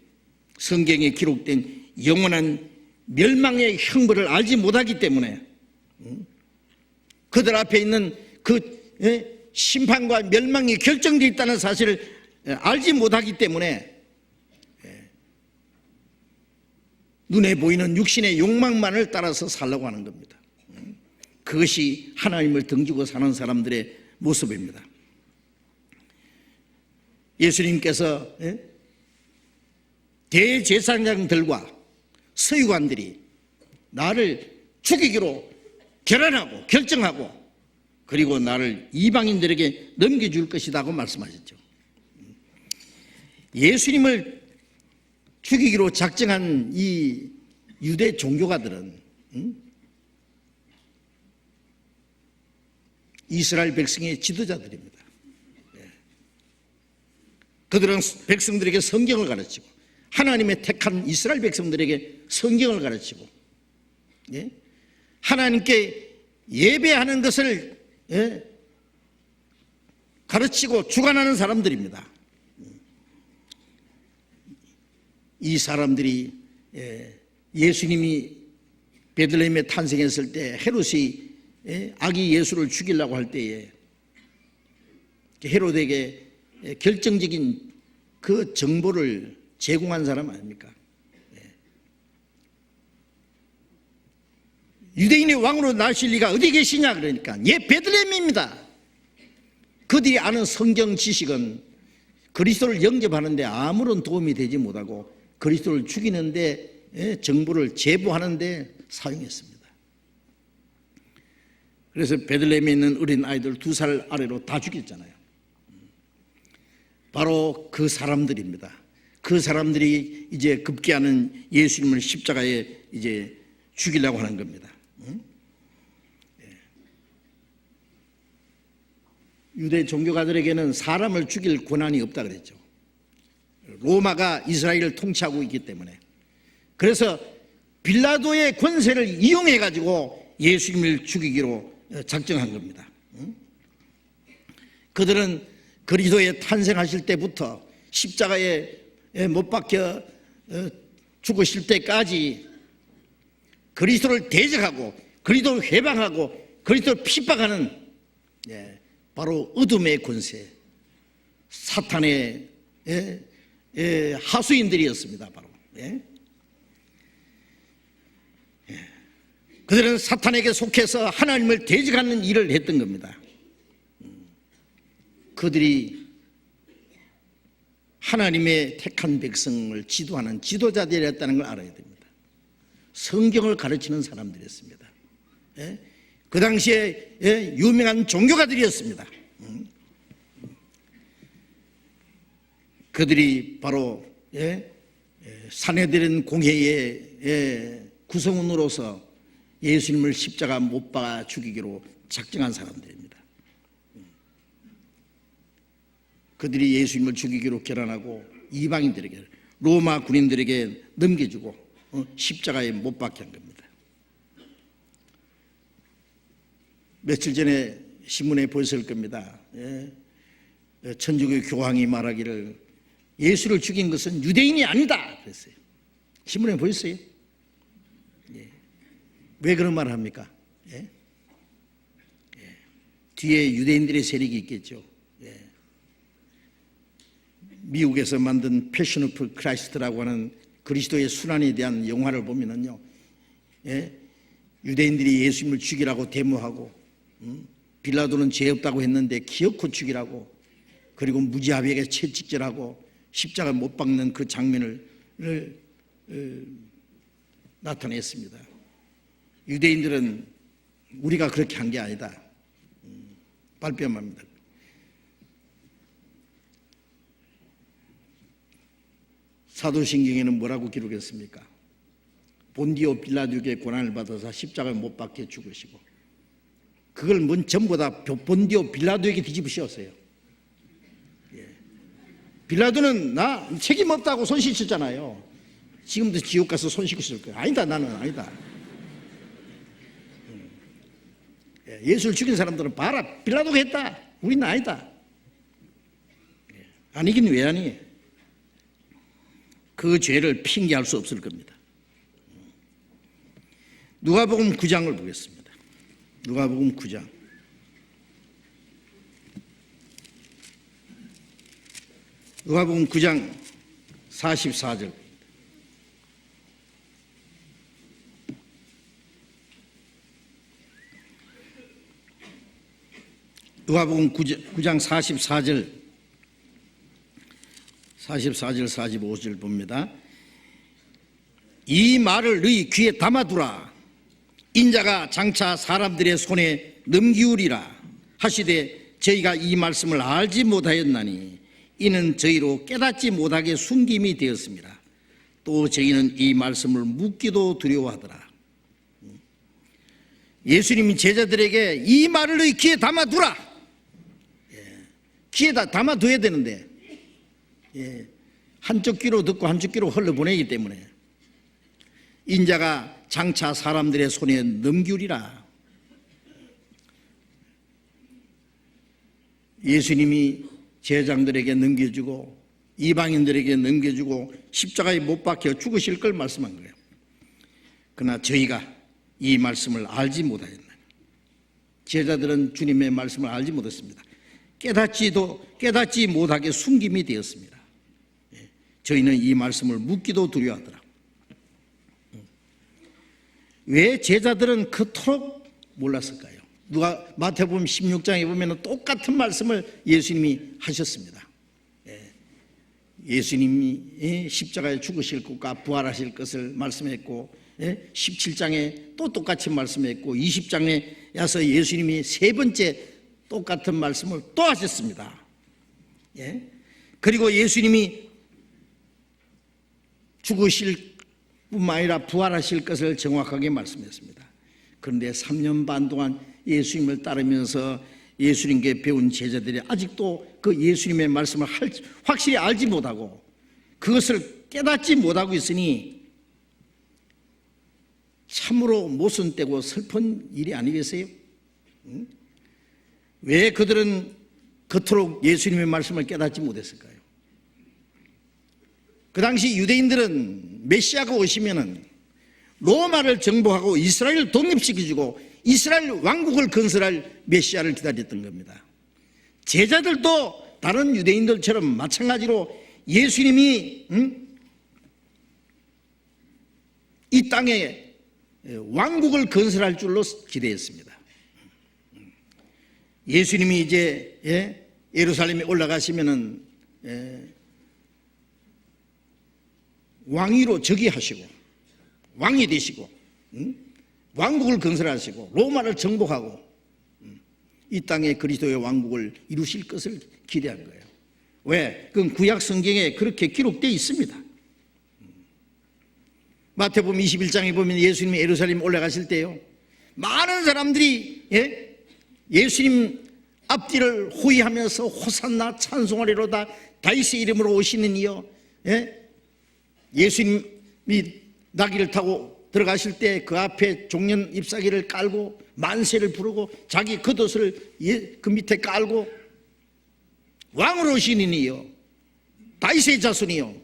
성경에 기록된 영원한 멸망의 형벌을 알지 못하기 때문에 그들 앞에 있는 그 심판과 멸망이 결정되어 있다는 사실을 알지 못하기 때문에 눈에 보이는 육신의 욕망만을 따라서 살려고 하는 겁니다. 그것이 하나님을 등지고 사는 사람들의 모습입니다. 예수님께서 대제사장들과 서기관들이 나를 죽이기로 결단하고 결정하고 그리고 나를 이방인들에게 넘겨줄 것이라고 말씀하셨죠. 예수님을 죽이기로 작정한 이 유대 종교가들은 이스라엘 백성의 지도자들입니다. 그들은 백성들에게 성경을 가르치고 하나님의 택한 이스라엘 백성들에게 성경을 가르치고 하나님께 예배하는 것을 가르치고 주관하는 사람들입니다. 이 사람들이 예수님이 베들레헴에 탄생했을 때 헤롯이 아기 예수를 죽이려고 할 때에 헤롯에게 결정적인 그 정보를 제공한 사람 아닙니까? 유대인의 왕으로 나실 리가 어디 계시냐 그러니까 베들레헴입니다. 그들이 아는 성경 지식은 그리스도를 영접하는데 아무런 도움이 되지 못하고 그리스도를 죽이는데 정보를 제보하는데 사용했습니다. 그래서 베들레헴에 있는 어린 아이들 2살 아래로 다 죽였잖아요. 바로 그 사람들입니다. 그 사람들이 이제 급기야는 예수님을 십자가에 이제 죽이려고 하는 겁니다. 유대 종교가들에게는 사람을 죽일 권한이 없다 그랬죠. 로마가 이스라엘을 통치하고 있기 때문에. 그래서 빌라도의 권세를 이용해 가지고 예수님을 죽이기로 작정한 겁니다. 그들은 그리스도의 탄생하실 때부터 십자가에 못 박혀 죽으실 때까지 그리스도를 대적하고 그리스도를 회방하고 그리스도를 핍박하는 바로 어둠의 권세, 사탄의 하수인들이었습니다. 바로 그들은 사탄에게 속해서 하나님을 대적하는 일을 했던 겁니다. 그들이 하나님의 택한 백성을 지도하는 지도자들이었다는 걸 알아야 됩니다. 성경을 가르치는 사람들이었습니다. 그 당시에 유명한 종교가들이었습니다. 그들이 바로 산헤드린 공회의 구성원으로서 예수님을 십자가 못 박아 죽이기로 작정한 사람들입니다. 그들이 예수님을 죽이기로 결단하고 이방인들에게, 로마 군인들에게 넘겨주고 십자가에 못 박게 한 겁니다. 며칠 전에 신문에 보셨을 겁니다. 천주교 교황이 말하기를 예수를 죽인 것은 유대인이 아니다 그랬어요. 신문에 보셨어요? 왜 그런 말을 합니까? 뒤에 유대인들의 세력이 있겠죠. 미국에서 만든 패션 오브 크라이스트라고 하는 그리스도의 순환에 대한 영화를 보면은요, 유대인들이 예수님을 죽이라고 데모하고, 빌라도는 죄 없다고 했는데 기어코 죽이라고, 그리고 무지하게 채찍질하고 십자가 못 박는 그 장면을 나타냈습니다. 유대인들은 우리가 그렇게 한 게 아니다, 발뺌합니다. 사도신경에는 뭐라고 기록했습니까? 본디오 빌라도에게 고난을 받아서 십자가에 못 박혀 죽으시고, 그걸 전부 다 본디오 빌라도에게 뒤집어 씌웠어요. 빌라도는 나 책임 없다고 손 씻었잖아요. 지금도 지옥 가서 손 씻고 있을 거예요. 아니다, 나는 아니다. 예수를 죽인 사람들은 봐라, 빌라도가 했다, 우리는 아니다. 아니긴 왜 아니? 그 죄를 핑계할 수 없을 겁니다. 누가복음 9장을 보겠습니다. 누가복음 9장. 누가복음 9장 44절. 누가복음 9장 44절 45절 봅니다. 이 말을 너희 귀에 담아두라. 인자가 장차 사람들의 손에 넘기우리라 하시되 저희가 이 말씀을 알지 못하였나니 이는 저희로 깨닫지 못하게 숨김이 되었습니다. 또 저희는 이 말씀을 묻기도 두려워하더라. 예수님이 제자들에게 이 말을 너희 귀에 담아두라. 귀에다 담아둬야 되는데 한쪽 귀로 듣고 한쪽 귀로 흘러보내기 때문에 인자가 장차 사람들의 손에 넘기우리라. 예수님이 제자들에게 넘겨주고 이방인들에게 넘겨주고 십자가에 못 박혀 죽으실 걸 말씀한 거예요. 그러나 저희가 이 말씀을 알지 못하였나니, 제자들은 주님의 말씀을 알지 못했습니다. 깨닫지 못하게 숨김이 되었습니다. 저희는 이 말씀을 묻기도 두려워하더라. 왜 제자들은 그토록 몰랐을까요? 마태복음 16장에 보면 똑같은 말씀을 예수님이 하셨습니다. 예수님이 십자가에 죽으실 것과 부활하실 것을 말씀했고, 17장에 또 똑같이 말씀했고 20장에 와서 예수님이 세 번째 똑같은 말씀을 또 하셨습니다. 그리고 예수님이 죽으실 뿐만 아니라 부활하실 것을 정확하게 말씀했습니다. 그런데 3년 반 동안 예수님을 따르면서 예수님께 배운 제자들이 아직도 그 예수님의 말씀을 확실히 알지 못하고 그것을 깨닫지 못하고 있으니 참으로 모순되고 슬픈 일이 아니겠어요? 왜 그들은 그토록 예수님의 말씀을 깨닫지 못했을까요? 그 당시 유대인들은 메시아가 오시면은 로마를 정복하고 이스라엘을 독립시켜주고 이스라엘 왕국을 건설할 메시아를 기다렸던 겁니다. 제자들도 다른 유대인들처럼 마찬가지로 예수님이 이 땅에 왕국을 건설할 줄로 기대했습니다. 예수님이 이제 예루살렘에 올라가시면은 왕위로 즉위하시고 왕이 되시고 왕국을 건설하시고 로마를 정복하고 이 땅에 그리스도의 왕국을 이루실 것을 기대한 거예요. 왜? 그건 구약 성경에 그렇게 기록되어 있습니다. 마태복음 21장에 보면 예수님이 예루살렘에 올라가실 때요, 많은 사람들이 예수님 앞뒤를 호위하면서 호산나 찬송하리로다 다윗의 이름으로 오시는 이여, 예수님이 나귀를 타고 들어가실 때 그 앞에 종련 잎사귀를 깔고 만세를 부르고 자기 겉옷을 그 밑에 깔고 왕으로 오시는 이여, 다윗의 자손이여.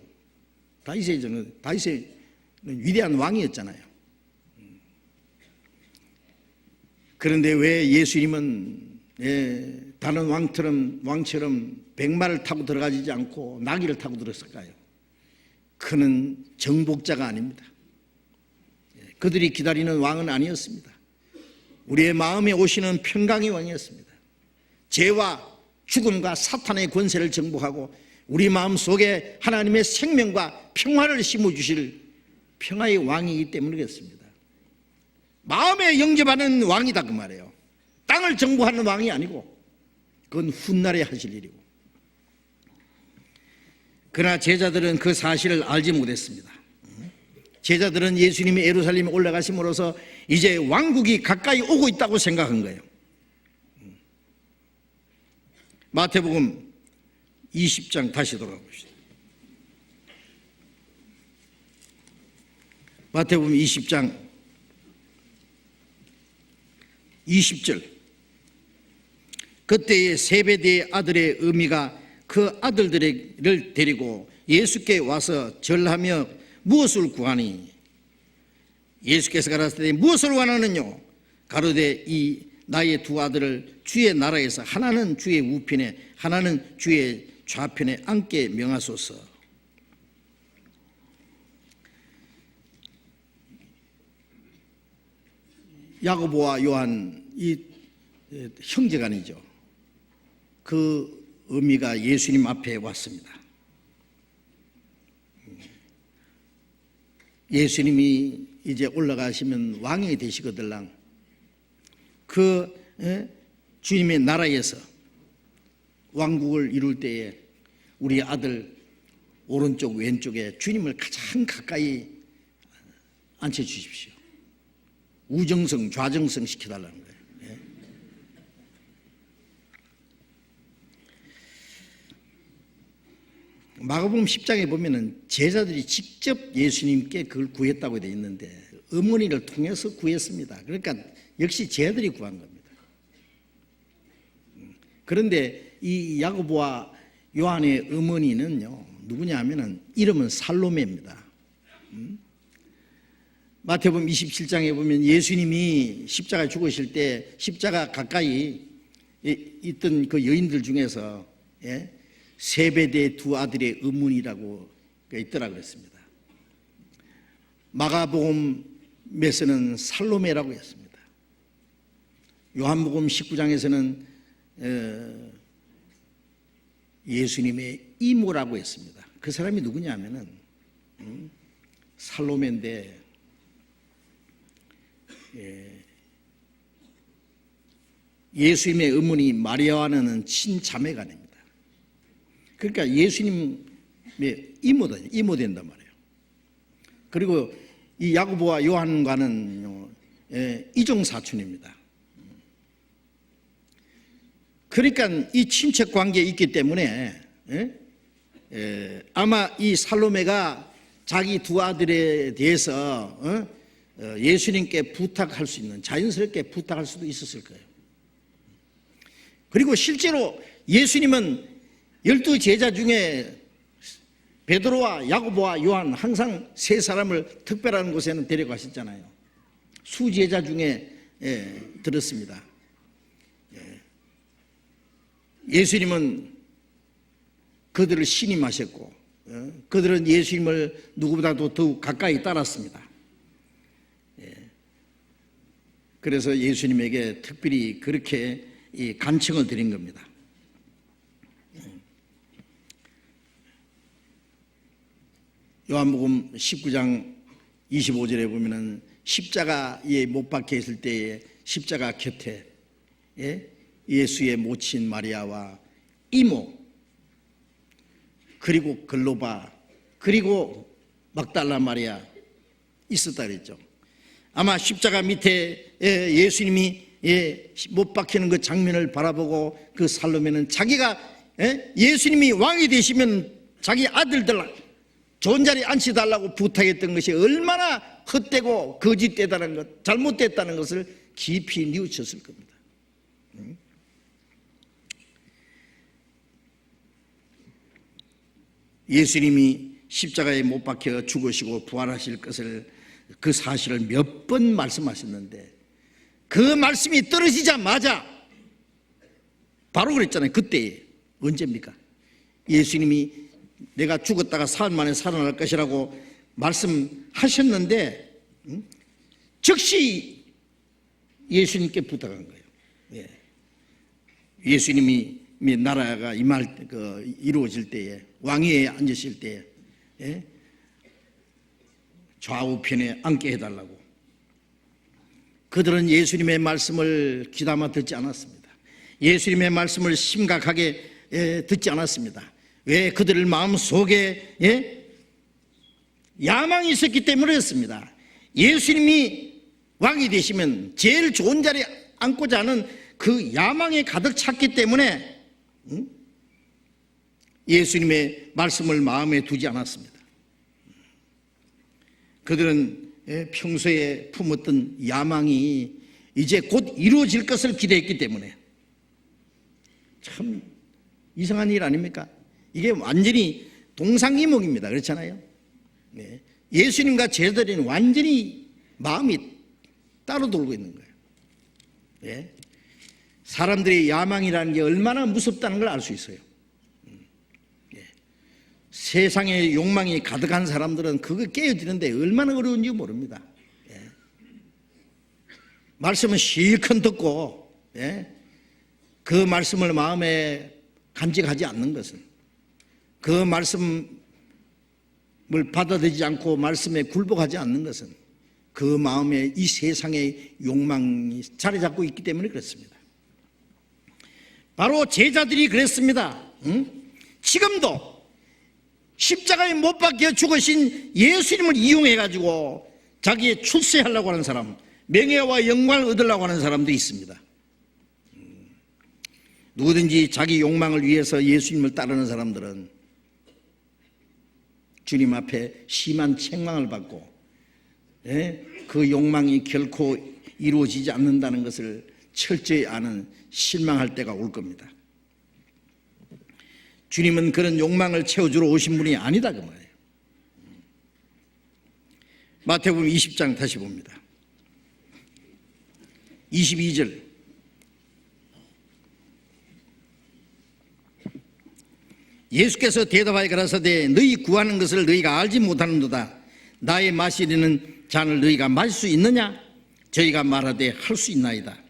다윗의 위대한 왕이었잖아요. 그런데 왜 예수님은 다른 왕처럼 백마를 타고 들어가지 않고 나귀를 타고 들었을까요? 그는 정복자가 아닙니다. 그들이 기다리는 왕은 아니었습니다. 우리의 마음에 오시는 평강의 왕이었습니다. 죄와 죽음과 사탄의 권세를 정복하고 우리 마음 속에 하나님의 생명과 평화를 심어주실 평화의 왕이기 때문에 그렇습니다. 마음에 영접하는 왕이다 그 말이에요. 땅을 정복하는 왕이 아니고 그건 훗날에 하실 일이고. 그러나 제자들은 그 사실을 알지 못했습니다. 제자들은 예수님이 예루살렘에 올라가심으로써 이제 왕국이 가까이 오고 있다고 생각한 거예요. 마태복음 20장 다시 돌아가 봅시다. 마태복음 20장 20절. 그때의 세베대의 아들의 어미가 그 아들들을 데리고 예수께 와서 절하며 무엇을 구하니? 예수께서 가라사대 무엇을 원하느뇨? 가로되 이 나의 두 아들을 주의 나라에서 하나는 주의 우편에 하나는 주의 좌편에 앉게 명하소서. 야고보와 요한 이 형제간이죠. 그 어미가 예수님 앞에 왔습니다. 예수님이 이제 올라가시면 왕이 되시거들랑 그 주님의 나라에서 왕국을 이룰 때에 우리 아들 오른쪽 왼쪽에 주님을 가장 가까이 앉혀주십시오. 우정성 좌정성 시켜달라는 거예요. 마가복음 10장에 보면은 제자들이 직접 예수님께 그걸 구했다고 되어 있는데 어머니를 통해서 구했습니다. 그러니까 역시 제자들이 구한 겁니다. 그런데 이 야고보와 요한의 어머니는요 누구냐 하면은 이름은 살로메입니다. 마태복음 27장에 보면 예수님이 십자가에 죽으실 때 십자가 가까이 있던 그 여인들 중에서 세베대 두 아들의 어머니라고 있더라고 했습니다. 마가복음에서는 살로메라고 했습니다. 요한복음 19장에서는 예수님의 이모라고 했습니다. 그 사람이 누구냐 하면은 살로메인데 예수님의 어머니 마리아와는 친자매간입니다. 그러니까 예수님의 이모 된단 말이에요. 그리고 이 야고보와 요한과는 이종사촌입니다. 그러니까 이 친척 관계에 있기 때문에 아마 이 살로메가 자기 두 아들에 대해서 예수님께 부탁할 수 있는, 자연스럽게 부탁할 수도 있었을 거예요. 그리고 실제로 예수님은 12 제자 중에 베드로와 야고보와 요한 항상 세 사람을 특별한 곳에는 데려가셨잖아요. 수제자 중에 들었습니다. 예수님은 그들을 신임하셨고 그들은 예수님을 누구보다도 더욱 가까이 따랐습니다. 그래서 예수님에게 특별히 그렇게 이 간청을 드린 겁니다. 요한복음 19장 25절에 보면은 십자가에 못 박혀 있을 때에 십자가 곁에 예수의 모친 마리아와 이모, 그리고 글로바, 그리고 막달라 마리아 있었다 그랬죠. 아마 십자가 밑에 예수님이 못 박히는 그 장면을 바라보고 그 살로메는 자기가 예수님이 왕이 되시면 자기 아들들 좋은 자리에 앉혀달라고 부탁했던 것이 얼마나 헛되고 거짓되다는 것, 잘못됐다는 것을 깊이 뉘우쳤을 겁니다. 예수님이 십자가에 못 박혀 죽으시고 부활하실 것을, 그 사실을 몇 번 말씀하셨는데 그 말씀이 떨어지자마자 바로 그랬잖아요. 그때 언제입니까? 예수님이 내가 죽었다가 사흘 만에 살아날 것이라고 말씀하셨는데 즉시 예수님께 부탁한 거예요. 예수님이 나라가 이루어질 때에, 왕위에 앉으실 때에 좌우편에 앉게 해달라고. 그들은 예수님의 말씀을 귀담아 듣지 않았습니다. 예수님의 말씀을 심각하게 듣지 않았습니다. 왜? 그들의 마음속에 야망이 있었기 때문에 그렇습니다. 예수님이 왕이 되시면 제일 좋은 자리에 앉고자 하는 그 야망에 가득 찼기 때문에 예수님의 말씀을 마음에 두지 않았습니다. 그들은 평소에 품었던 야망이 이제 곧 이루어질 것을 기대했기 때문에, 참 이상한 일 아닙니까? 이게 완전히 동상이몽입니다. 그렇잖아요. 예수님과 제자들은 완전히 마음이 따로 돌고 있는 거예요. 사람들의 야망이라는 게 얼마나 무섭다는 걸 알 수 있어요. 세상에 욕망이 가득한 사람들은 그거 깨어지는데 얼마나 어려운지 모릅니다. 말씀은 실컷 듣고 그 말씀을 마음에 간직하지 않는 것은, 그 말씀을 받아들이지 않고 말씀에 굴복하지 않는 것은 그 마음에 이 세상의 욕망이 자리 잡고 있기 때문에 그렇습니다. 바로 제자들이 그랬습니다. 지금도 십자가에 못 박혀 죽으신 예수님을 이용해가지고 자기의 출세하려고 하는 사람, 명예와 영광을 얻으려고 하는 사람도 있습니다. 누구든지 자기 욕망을 위해서 예수님을 따르는 사람들은 주님 앞에 심한 책망을 받고 그 욕망이 결코 이루어지지 않는다는 것을 철저히 아는, 실망할 때가 올 겁니다. 주님은 그런 욕망을 채워주러 오신 분이 아니다 그 말이에요. 마태복음 20장 다시 봅니다. 22절. 예수께서 대답하여 가라사대 너희 구하는 것을 너희가 알지 못하는도다. 나의 마시리는 잔을 너희가 마실 수 있느냐? 저희가 말하되 할 수 있나이다.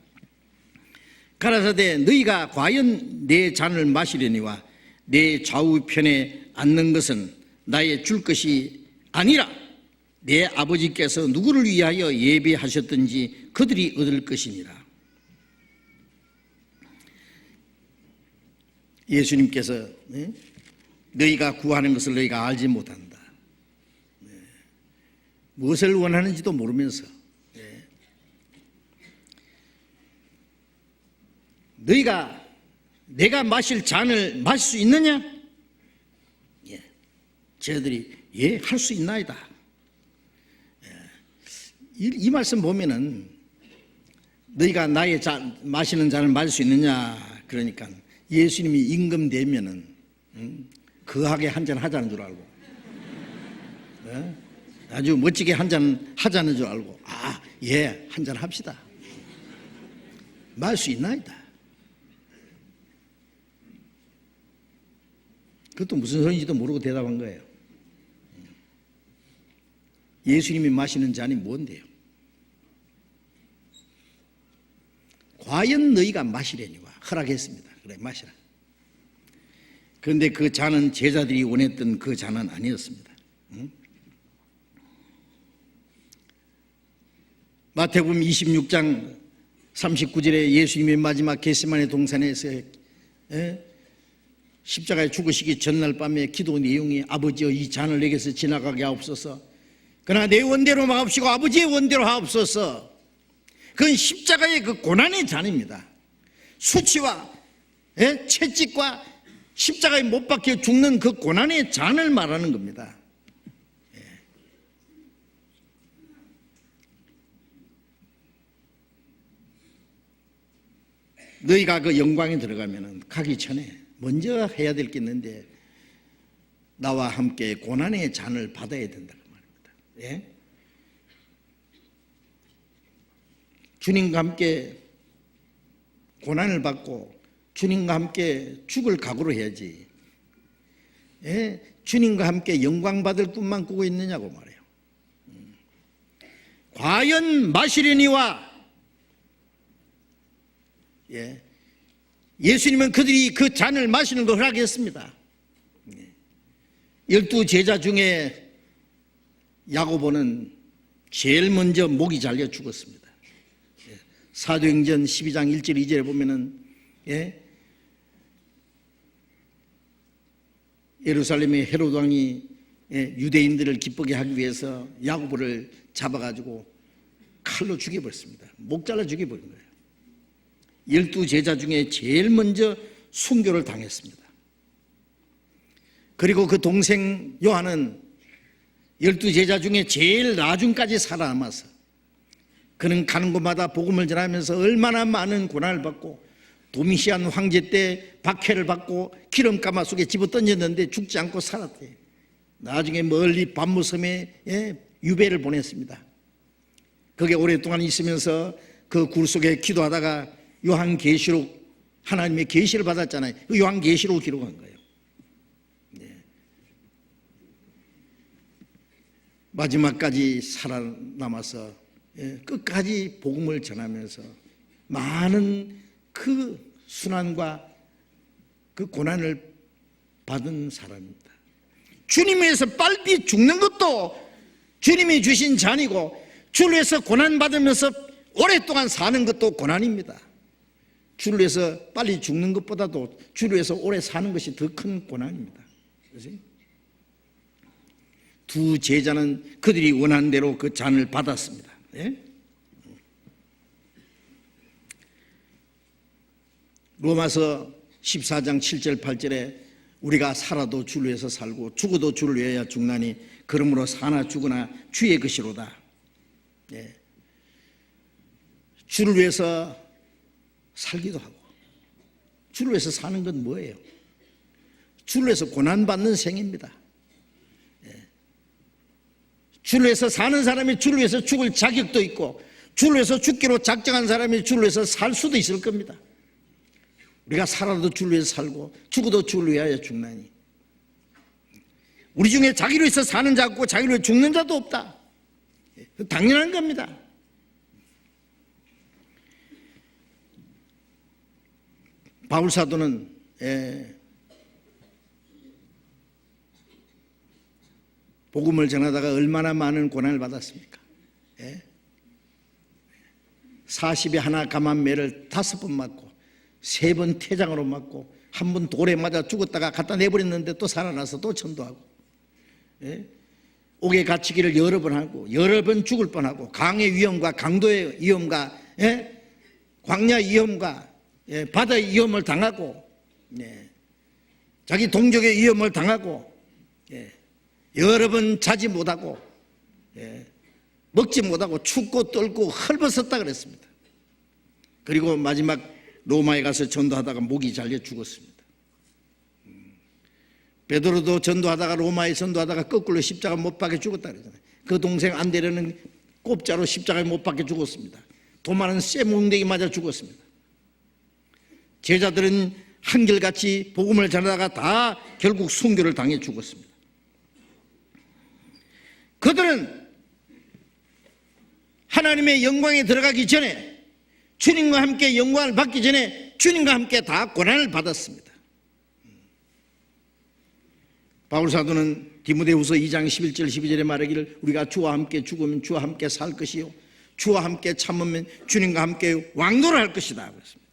가라사대 너희가 과연 내 잔을 마시려니와 내 좌우편에 앉는 것은 나의 줄 것이 아니라 내 아버지께서 누구를 위하여 예배하셨든지 그들이 얻을 것이니라. 예수님께서 너희가 구하는 것을 너희가 알지 못한다. 무엇을 원하는지도 모르면서 너희가 내가 마실 잔을 마실 수 있느냐? 저희들이 할 수 있나이다. 이 말씀 보면은 너희가 나의 마시는 잔을 마실 수 있느냐? 그러니까 예수님이 임금되면은 거하게 한잔 하자는 줄 알고 아주 멋지게 한잔 하자는 줄 알고 한잔 합시다. 마실 수 있나이다. 그것도 무슨 소리인지도 모르고 대답한 거예요. 예수님이 마시는 잔이 뭔데요? 과연 너희가 마시려니와 허락했습니다. 그래 마시라. 그런데 그 잔은 제자들이 원했던 그 잔은 아니었습니다. 마태복음 26장 39절에 예수님의 마지막 겟세마네 동산에서 십자가에 죽으시기 전날 밤에 기도 내용이 아버지여 이 잔을 내게서 지나가게 하옵소서. 그러나 내 원대로 마옵시고 아버지의 원대로 하옵소서. 그건 십자가의 그 고난의 잔입니다. 수치와 채찍과 십자가에 못 박혀 죽는 그 고난의 잔을 말하는 겁니다. 너희가 그 영광에 들어가면 가기 전에 먼저 해야 될 게 있는데 나와 함께 고난의 잔을 받아야 된다고 말입니다. 주님과 함께 고난을 받고 주님과 함께 죽을 각오로 해야지. 주님과 함께 영광 받을 꿈만 꾸고 있느냐고 말해요. 과연 마시려니와 예수님은 그들이 그 잔을 마시는 걸 허락했습니다. 12 제자 중에 야고보는 제일 먼저 목이 잘려 죽었습니다. 사도행전 12장 1절 2절에 보면은 예루살렘의 헤롯 왕이 유대인들을 기쁘게 하기 위해서 야고보를 잡아가지고 칼로 죽여버렸습니다. 목 잘라 죽여버린 거예요. 12 제자 중에 제일 먼저 순교를 당했습니다. 그리고 그 동생 요한은 12 제자 중에 제일 나중까지 살아남아서 그는 가는 곳마다 복음을 전하면서 얼마나 많은 고난을 받고 도미시안 황제 때 박해를 받고 기름가마 속에 집어 던졌는데 죽지 않고 살았대. 나중에 멀리 밤무섬에 유배를 보냈습니다. 거기에 오랫동안 있으면서 그 굴 속에 기도하다가 요한계시록 하나님의 계시를 받았잖아요. 그 요한계시록 기록한 거예요. 마지막까지 살아남아서 끝까지 복음을 전하면서 많은 그 순환과 그 고난을 받은 사람입니다. 주님 위해서 빨리 죽는 것도 주님이 주신 잔이고 주를 위해서 고난받으면서 오랫동안 사는 것도 고난입니다. 주를 위해서 빨리 죽는 것보다도 주를 위해서 오래 사는 것이 더 큰 고난입니다. 그렇지? 두 제자는 그들이 원한 대로 그 잔을 받았습니다. 로마서 14장 7절 8절에 우리가 살아도 주를 위해서 살고 죽어도 주를 위하여 죽나니 그러므로 사나 죽으나 주의 것이로다. 주를 위해서 살기도 하고 주를 위해서 사는 건 뭐예요? 주를 위해서 고난받는 생입니다. 주를 위해서 사는 사람이 주를 위해서 죽을 자격도 있고 주를 위해서 죽기로 작정한 사람이 주를 위해서 살 수도 있을 겁니다. 우리가 살아도 주를 위해서 살고 죽어도 주를 위하여 죽나니 우리 중에 자기를 위해서 사는 자 없고 자기를 위해 죽는 자도 없다. 당연한 겁니다. 바울사도는 복음을 전하다가 얼마나 많은 고난을 받았습니까? 예? 40에 하나 감한매를 5번 맞고 3번 태장으로 맞고 1번 돌에 맞아 죽었다가 갖다 내버렸는데 또 살아나서 또 전도하고, 예? 옥에 갇히기를 여러 번 하고 여러 번 죽을 뻔하고 강의 위험과 강도의 위험과, 예? 광야 위험과, 예? 바다의 위험을 당하고, 예? 자기 동족의 위험을 당하고, 예? 여러 번 자지 못하고, 예? 먹지 못하고 춥고 떨고 헐벗었다 그랬습니다. 그리고 마지막 로마에 가서 전도하다가 목이 잘려 죽었습니다. 베드로도 전도하다가 로마에 전도하다가 거꾸로 십자가 못 박혀 죽었다 그러잖아요. 그 동생 안데레는 꼽자로 십자가에 못 박혀 죽었습니다. 도마는 쇠뭉댕이 맞아 죽었습니다. 제자들은 한결같이 복음을 전하다가 다 결국 순교를 당해 죽었습니다. 그들은 하나님의 영광에 들어가기 전에, 주님과 함께 영광을 받기 전에 주님과 함께 다 고난을 받았습니다. 바울사도는 디모데후서 2장 11절 12절에 말하기를 우리가 주와 함께 죽으면 주와 함께 살 것이요 주와 함께 참으면 주님과 함께 왕노를 할 것이다 그랬습니다.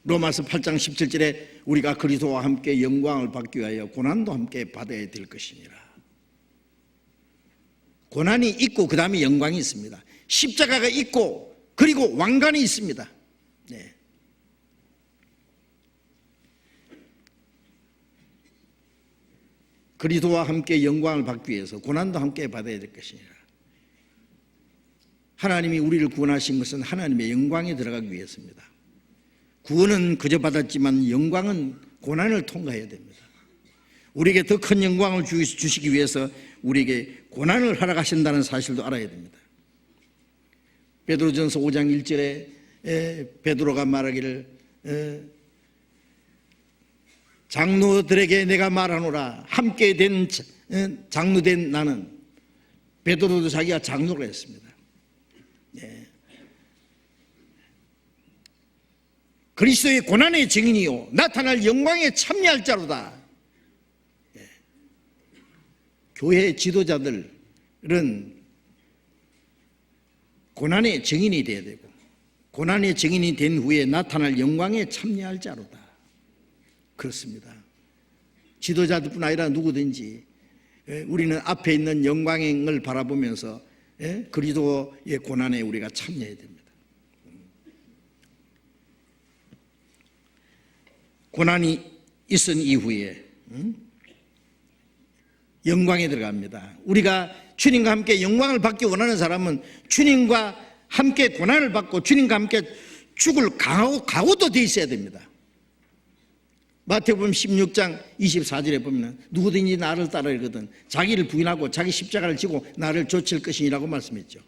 로마서 8장 17절에 우리가 그리스도와 함께 영광을 받기 위하여 고난도 함께 받아야 될 것이니라. 고난이 있고 그 다음에 영광이 있습니다. 십자가가 있고 그리고 왕관이 있습니다. 네. 그리스도와 함께 영광을 받기 위해서 고난도 함께 받아야 될 것이니라. 하나님이 우리를 구원하신 것은 하나님의 영광에 들어가기 위해서입니다. 구원은 그저 받았지만 영광은 고난을 통과해야 됩니다. 우리에게 더 큰 영광을 주시기 위해서 우리에게 고난을 허락하신다는 사실도 알아야 됩니다. 베드로전서 5장 1절에 베드로가 말하기를 장로들에게 내가 말하노라 함께 된 장로된 나는, 베드로도 자기가 장로가 했습니다. 예. 그리스도의 고난의 증인이요 나타날 영광에 참여할 자로다. 예. 교회 지도자들은 고난의 증인이 되어야 되고 고난의 증인이 된 후에 나타날 영광에 참여할 자로다. 그렇습니다. 지도자들뿐 아니라 누구든지 우리는 앞에 있는 영광을 바라보면서 그리스도의 고난에 우리가 참여해야 됩니다. 고난이 있은 이후에 영광에 들어갑니다. 우리가 주님과 함께 영광을 받기 원하는 사람은 주님과 함께 고난을 받고 주님과 함께 죽을 각오도 돼 있어야 됩니다. 마태복음 16장 24절에 보면 누구든지 나를 따르거든 자기를 부인하고 자기 십자가를 지고 나를 좇을 것이니라고 말씀했죠.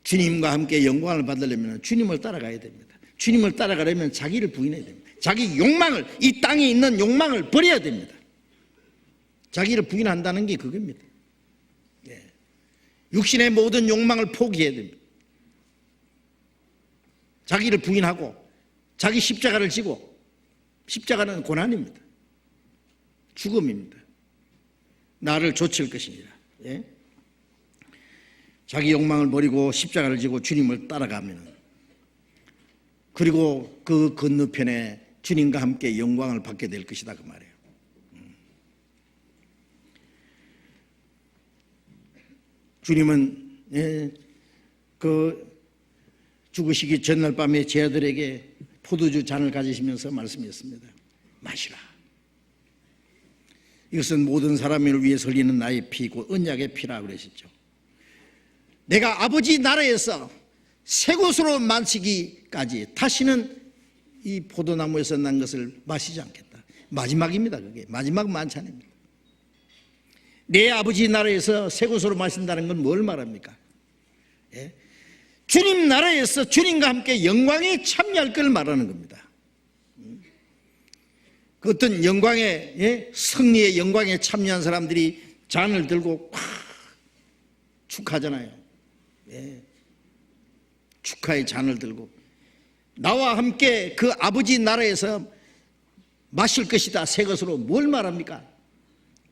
주님과 함께 영광을 받으려면 주님을 따라가야 됩니다. 주님을 따라가려면 자기를 부인해야 됩니다. 자기 욕망을, 이 땅에 있는 욕망을 버려야 됩니다. 자기를 부인한다는 게 그겁니다. 육신의 모든 욕망을 포기해야 됩니다. 자기를 부인하고 자기 십자가를 지고, 십자가는 고난입니다. 죽음입니다. 나를 좇을 것이니라. 예? 자기 욕망을 버리고 십자가를 지고 주님을 따라가면, 그리고 그 건너편에 주님과 함께 영광을 받게 될 것이다 그 말이에요. 주님은 그 죽으시기 전날 밤에 제자들에게 포도주 잔을 가지시면서 말씀했습니다. 마시라. 이것은 모든 사람을 위해 흘리는 나의 피고 언약의 피라 그러셨죠. 내가 아버지 나라에서 새 곳으로 마시기까지 다시는 이 포도나무에서 난 것을 마시지 않겠다. 마지막입니다. 그게 마지막 만찬입니다. 내 아버지 나라에서 새 곳으로 마신다는 건 뭘 말합니까? 예? 주님 나라에서 주님과 함께 영광에 참여할 걸 말하는 겁니다. 그 어떤 영광의, 승리의 영광에 참여한 사람들이 잔을 들고 축하하잖아요. 축하의 잔을 들고 나와 함께 그 아버지 나라에서 마실 것이다. 새 것으로 뭘 말합니까?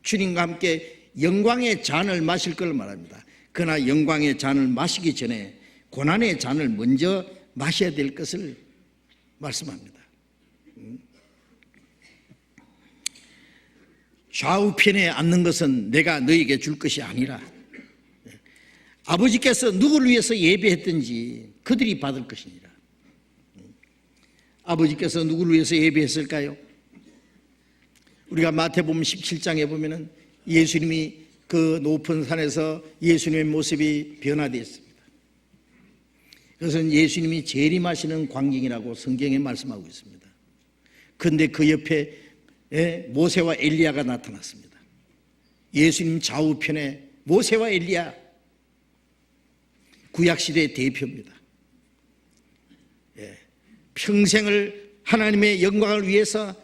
주님과 함께 영광의 잔을 마실 걸 말합니다. 그러나 영광의 잔을 마시기 전에 고난의 잔을 먼저 마셔야 될 것을 말씀합니다. 좌우편에 앉는 것은 내가 너에게 줄 것이 아니라 아버지께서 누구를 위해서 예배했든지 그들이 받을 것이니라. 아버지께서 누구를 위해서 예배했을까요? 우리가 마태복음 17장에 보면은 예수님이 그 높은 산에서 예수님의 모습이 변화되어 있습니다. 그것은 예수님이 재림하시는 광경이라고 성경에 말씀하고 있습니다. 그런데 그 옆에 모세와 엘리야가 나타났습니다. 예수님 좌우편에 모세와 엘리야, 구약시대의 대표입니다. 평생을 하나님의 영광을 위해서,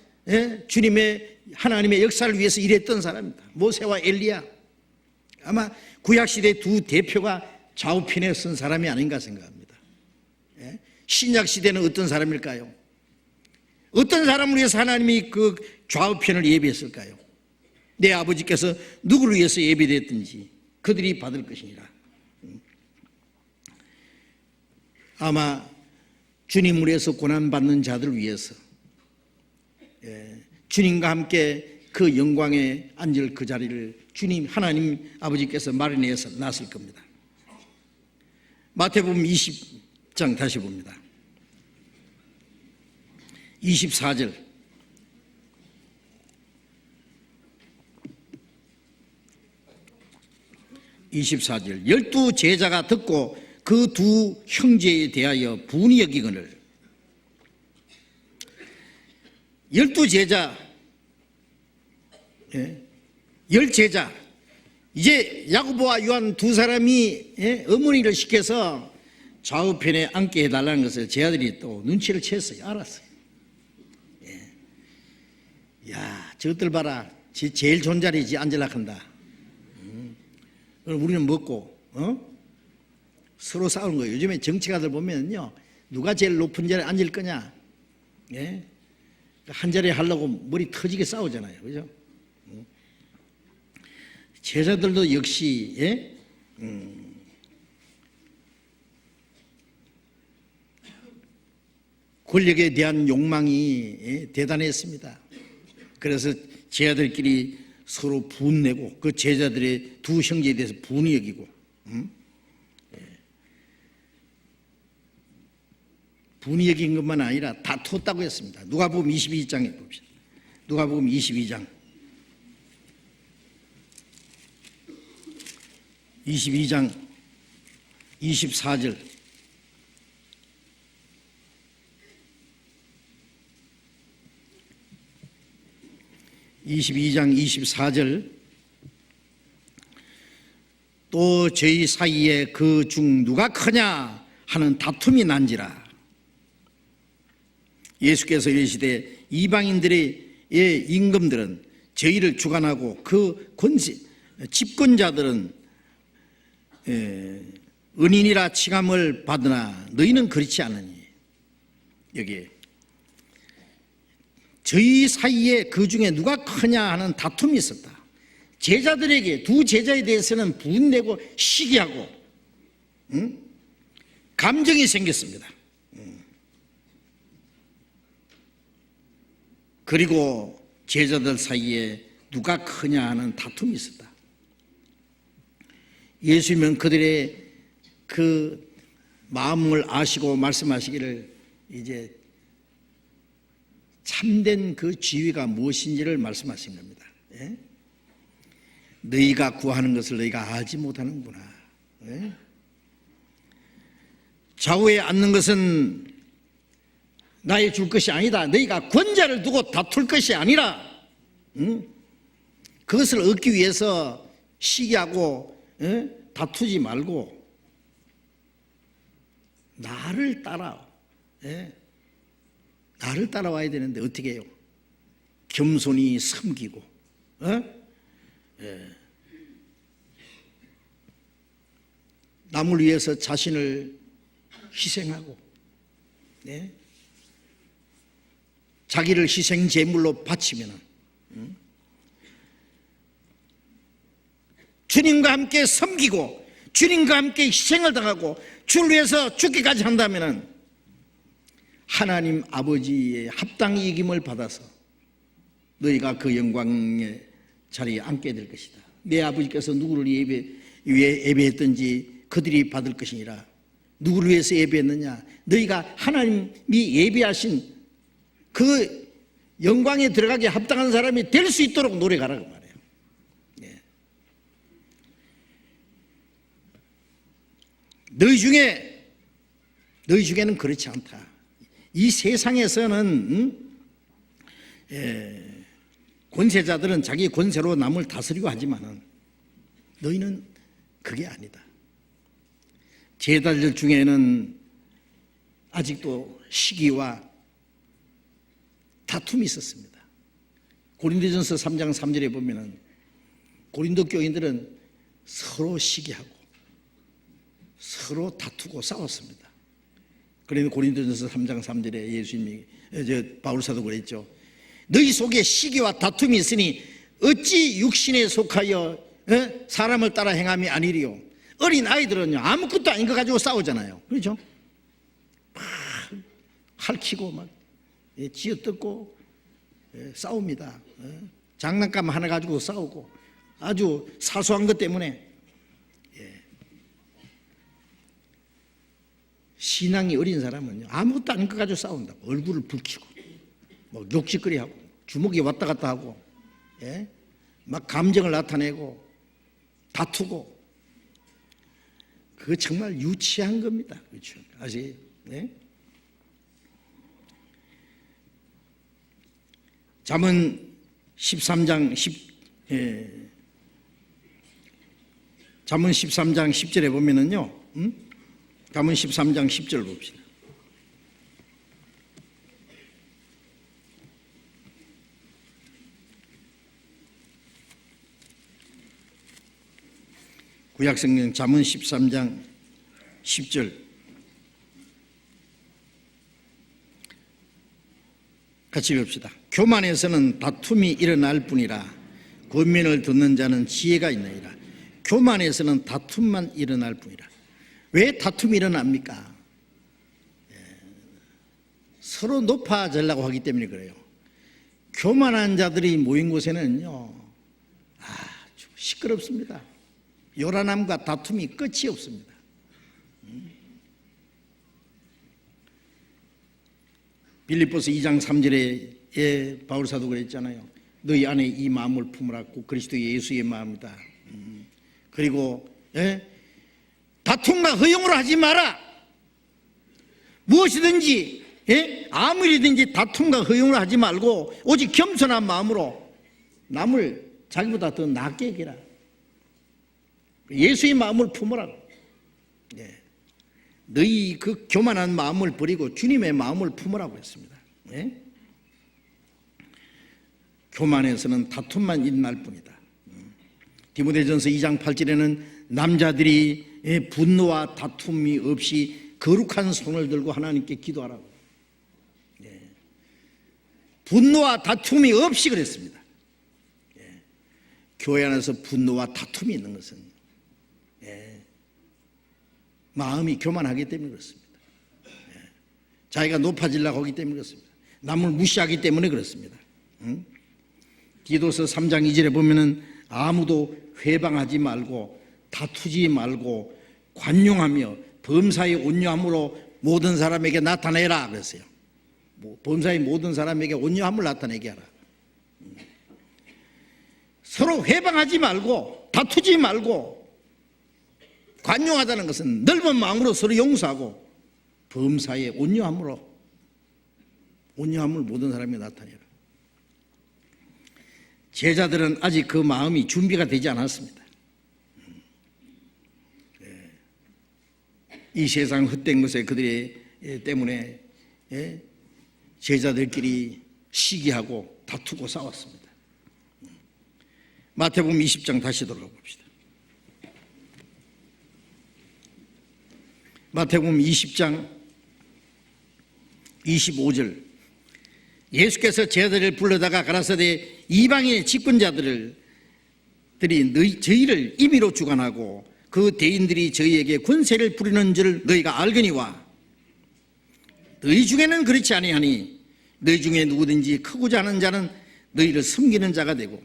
주님의 하나님의 역사를 위해서 일했던 사람입니다. 모세와 엘리야. 아마 구약시대 두 대표가 좌우편에 선 사람이 아닌가 생각합니다. 신약시대는 어떤 사람일까요? 어떤 사람을 위해서 하나님이 그 좌우편을 예비했을까요? 내 아버지께서 누구를 위해서 예비됐든지 그들이 받을 것이니라. 아마 주님을 위해서 고난받는 자들을 위해서, 주님과 함께 그 영광에 앉을 그 자리를 주님 하나님 아버지께서 마련해 놨을 겁니다. 마태복음 20장 다시 봅니다. 24절. 24절. 12 제자가 듣고 그 두 형제에 대하여 분이 여기거늘. 12 제자, 10 제자. 이제 야고보와 요한 두 사람이 어머니를 시켜서 좌우편에 앉게 해달라는 것을 제 아들이 또 눈치를 챘어요. 알았어요. 야, 저것들 봐라. 제일 좋은 자리지 앉으려고 한다. 그럼 우리는 먹고, 서로 싸우는 거예요. 요즘에 정치가들 보면요, 누가 제일 높은 자리에 앉을 거냐, 한 자리에 하려고 머리 터지게 싸우잖아요. 그죠? 제자들도 역시, 권력에 대한 욕망이 대단했습니다. 그래서 제자들끼리 서로 분내고 그 제자들의 두 형제에 대해서 분이 여기고, 분이 여긴 것만 아니라 다퉜다고 했습니다. 누가복음 22장에 봅시다. 누가복음 22장 24절. 또 저희 사이에 그 중 누가 크냐 하는 다툼이 난지라. 예수께서 이르시되 이방인들의 임금들은 저희를 주관하고 그 권세 집권자들은 은인이라 칭함을 받으나 너희는 그렇지 않으니. 여기에 저희 사이에 그 중에 누가 크냐 하는 다툼이 있었다. 제자들에게, 두 제자에 대해서는 분내고 시기하고 감정이 생겼습니다. 그리고 제자들 사이에 누가 크냐 하는 다툼이 있었다. 예수님은 그들의 그 마음을 아시고 말씀하시기를 이제 참된 그 지위가 무엇인지를 말씀하신 겁니다. 너희가 구하는 것을 너희가 알지 못하는구나. 좌우에 앉는 것은 나의 줄 것이 아니다. 너희가 권자를 두고 다툴 것이 아니라, 그것을 얻기 위해서 시기하고 다투지 말고 나를 따라, 나를 따라와야 되는데 어떻게 해요? 겸손히 섬기고, 남을 위해서 자신을 희생하고, 자기를 희생 제물로 바치면 주님과 함께 섬기고 주님과 함께 희생을 당하고 주를 위해서 죽기까지 한다면 하나님 아버지의 합당히 이김을 받아서 너희가 그 영광의 자리에 앉게 될 것이다. 내 아버지께서 누구를 위해 예배했든지 그들이 받을 것이니라. 누구를 위해서 예배했느냐? 너희가 하나님이 예배하신 그 영광에 들어가게 합당한 사람이 될 수 있도록 노력하라고 말해요. 네. 너희 중에는 그렇지 않다. 이 세상에서는 권세자들은 자기 권세로 남을 다스리고 하지만은 너희는 그게 아니다. 제자들 중에는 아직도 시기와 다툼이 있었습니다. 고린도전서 3장 3절에 보면은 고린도 교인들은 서로 시기하고 서로 다투고 싸웠습니다. 그래서 고린도전서 3장 3절에 예수님이 바울 사도 그랬죠. 너희 속에 시기와 다툼이 있으니 어찌 육신에 속하여 사람을 따라 행함이 아니리요. 어린 아이들은요 아무것도 아닌 거 가지고 싸우잖아요. 그렇죠? 막 핥히고 막 쥐어뜯고 싸웁니다. 장난감 하나 가지고 싸우고 아주 사소한 것 때문에. 신앙이 어린 사람은요 아무것도 아닌 거 가지고 싸운다고. 얼굴을 붉히고 뭐 욕짓거리하고 주먹이 왔다 갔다 하고 막 감정을 나타내고 다투고. 그거 정말 유치한 겁니다. 그렇죠? 아시죠? 네? 잠언 13장 10절에 보면은요, 잠언 13장 10절 봅시다. 구약성경 잠언 13장 10절. 같이 봅시다. 교만에서는 다툼이 일어날 뿐이라 권면을 듣는 자는 지혜가 있나이다. 교만에서는 다툼만 일어날 뿐이라. 왜 다툼이 일어납니까? 서로 높아지려고 하기 때문에 그래요. 교만한 자들이 모인 곳에는요 아주 시끄럽습니다. 요란함과 다툼이 끝이 없습니다. 빌립보서 2장 3절에 바울 사도 그랬잖아요. 너희 안에 이 마음을 품으라. 그리스도 예수의 마음이다. 그리고 다툼과 허용으로 하지 마라. 무엇이든지 아무 일이든지 다툼과 허용으로 하지 말고 오직 겸손한 마음으로 남을 자기보다 더 낫게 여기라. 예수의 마음을 품으라. 너희 그 교만한 마음을 버리고 주님의 마음을 품으라고 했습니다. 교만에서는 다툼만 일어날 뿐이다. 디모데전서 2장 8절에는 남자들이 분노와 다툼이 없이 거룩한 손을 들고 하나님께 기도하라고. 분노와 다툼이 없이 그랬습니다. 교회 안에서 분노와 다툼이 있는 것은 마음이 교만하기 때문에 그렇습니다. 자기가 높아지려고 하기 때문에 그렇습니다. 남을 무시하기 때문에 그렇습니다. 디도서 3장 2절에 보면은 아무도 회방하지 말고 다투지 말고 관용하며 범사의 온유함으로 모든 사람에게 나타내라 그랬어요. 범사의 모든 사람에게 온유함을 나타내게 하라. 서로 회방하지 말고 다투지 말고 관용하다는 것은 넓은 마음으로 서로 용서하고 범사의 온유함을 모든 사람에게 나타내라. 제자들은 아직 그 마음이 준비가 되지 않았습니다. 이 세상 헛된 것에 그들이 때문에 제자들끼리 시기하고 다투고 싸웠습니다. 마태복음 20장 다시 돌아가 봅시다. 마태복음 20장 25절. 예수께서 제자들을 불러다가 가라사대 이방인의 집권자들이 저희를 임의로 주관하고 그 대인들이 저희에게 권세를 부리는 줄 너희가 알거니와 너희 중에는 그렇지 아니하니 너희 중에 누구든지 크고자 하는 자는 너희를 섬기는 자가 되고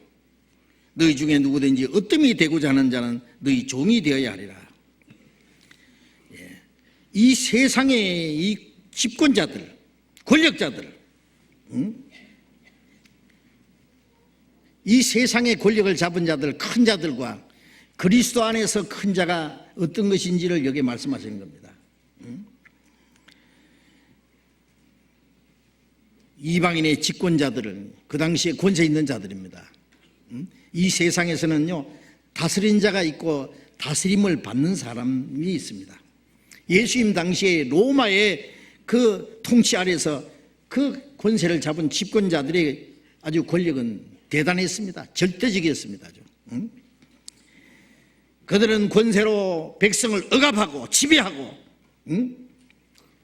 너희 중에 누구든지 어뜸이 되고자 하는 자는 너희 종이 되어야 하리라. 이 세상의 이 집권자들, 권력자들, 이 세상의 권력을 잡은 자들, 큰 자들과 그리스도 안에서 큰 자가 어떤 것인지를 여기 말씀하시는 겁니다. 이방인의 집권자들은 그 당시에 권세 있는 자들입니다. 이 세상에서는요, 다스린 자가 있고 다스림을 받는 사람이 있습니다. 예수님 당시에 로마의 그 통치 아래서 그 권세를 잡은 집권자들의 아주 권력은 대단했습니다. 절대적이었습니다. 아주. 그들은 권세로 백성을 억압하고 지배하고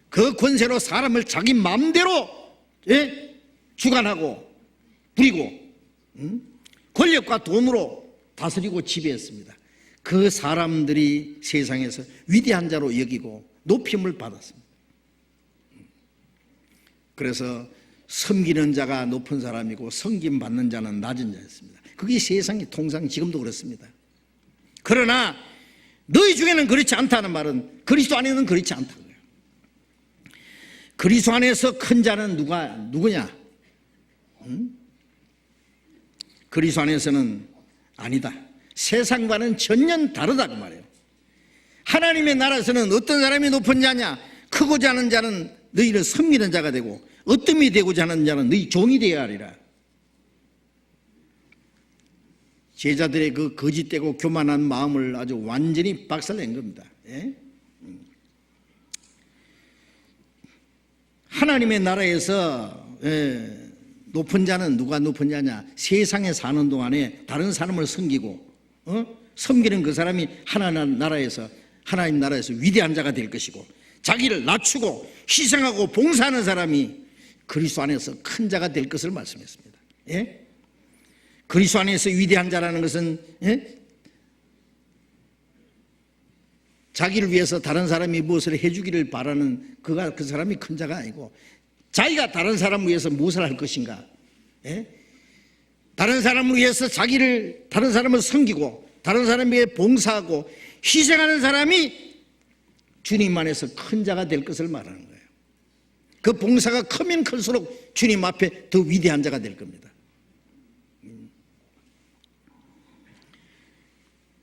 그 권세로 사람을 자기 마음대로 주관하고 부리고 권력과 돈으로 다스리고 지배했습니다. 그 사람들이 세상에서 위대한 자로 여기고 높임을 받았습니다. 그래서 섬기는 자가 높은 사람이고 섬김받는 자는 낮은 자였습니다. 그게 세상의 통상 지금도 그렇습니다. 그러나 너희 중에는 그렇지 않다는 말은 그리스도 안에는 그렇지 않다는 거예요. 그리스도 안에서 큰 자는 누구냐? 그리스도 안에서는 아니다. 세상과는 전혀 다르다고 말해요. 하나님의 나라에서는 어떤 사람이 높은 자냐? 크고자 하는 자는 너희를 섬기는 자가 되고 어뜸이 되고자 하는 자는 너희 종이 되어야 하리라. 제자들의 그 거짓되고 교만한 마음을 아주 완전히 박살낸 겁니다. 예? 하나님의 나라에서 높은 자는 누가 높은 자냐? 세상에 사는 동안에 다른 사람을 섬기고 섬기는 그 사람이 하나님 나라에서 위대한 자가 될 것이고 자기를 낮추고 희생하고 봉사하는 사람이 그리스도 안에서 큰 자가 될 것을 말씀했습니다. 예? 그리스도 안에서 위대한 자라는 것은 자기를 위해서 다른 사람이 무엇을 해주기를 바라는 그 사람이 큰 자가 아니고 자기가 다른 사람을 위해서 무엇을 할 것인가, 다른 사람을 위해서 다른 사람을 섬기고 다른 사람에게 봉사하고 희생하는 사람이 주님 안에서 큰 자가 될 것을 말하는 거예요. 그 봉사가 크면 클수록 주님 앞에 더 위대한 자가 될 겁니다.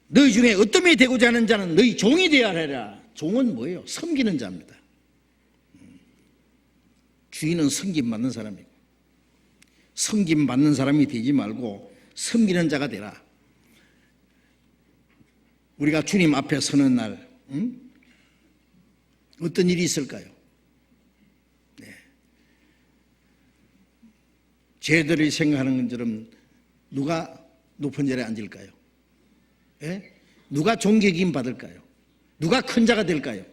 너희 중에 어떠함이 되고자 하는 자는 너희 종이 되어야 하리라. 종은 뭐예요? 섬기는 자입니다. 주인은 섬김받는 사람이고 섬김받는 사람이 되지 말고 섬기는 자가 되라. 우리가 주님 앞에 서는 날 어떤 일이 있을까요? 쟤들이 생각하는 것처럼 누가 높은 자리에 앉을까요? 누가 존귀김 받을까요? 누가 큰 자가 될까요?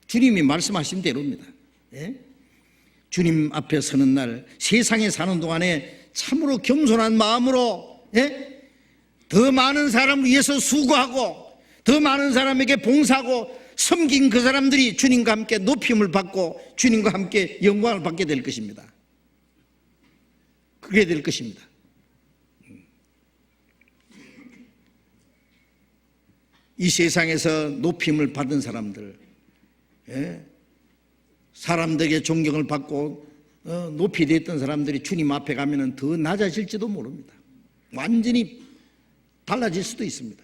주님이 말씀하신 대로입니다. 주님 앞에 서는 날 세상에 사는 동안에 참으로 겸손한 마음으로 더 많은 사람을 위해서 수고하고 더 많은 사람에게 봉사하고 섬긴 그 사람들이 주님과 함께 높임을 받고 주님과 함께 영광을 받게 될 것입니다. 그게 될 것입니다. 이 세상에서 높임을 받은 사람들, 사람들에게 존경을 받고 높이 됐던 사람들이 주님 앞에 가면 더 낮아질지도 모릅니다. 완전히 달라질 수도 있습니다.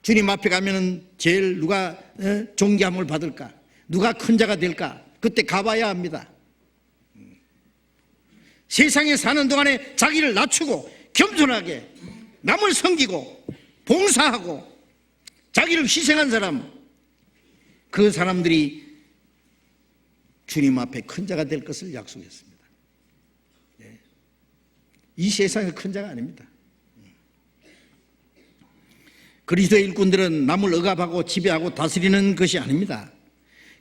주님 앞에 가면 제일 누가 존귀함을 받을까? 누가 큰 자가 될까? 그때 가봐야 합니다. 세상에 사는 동안에 자기를 낮추고 겸손하게 남을 섬기고 봉사하고 자기를 희생한 사람, 그 사람들이 주님 앞에 큰 자가 될 것을 약속했습니다. 이 세상에 큰 자가 아닙니다. 그리스도의 일꾼들은 남을 억압하고 지배하고 다스리는 것이 아닙니다.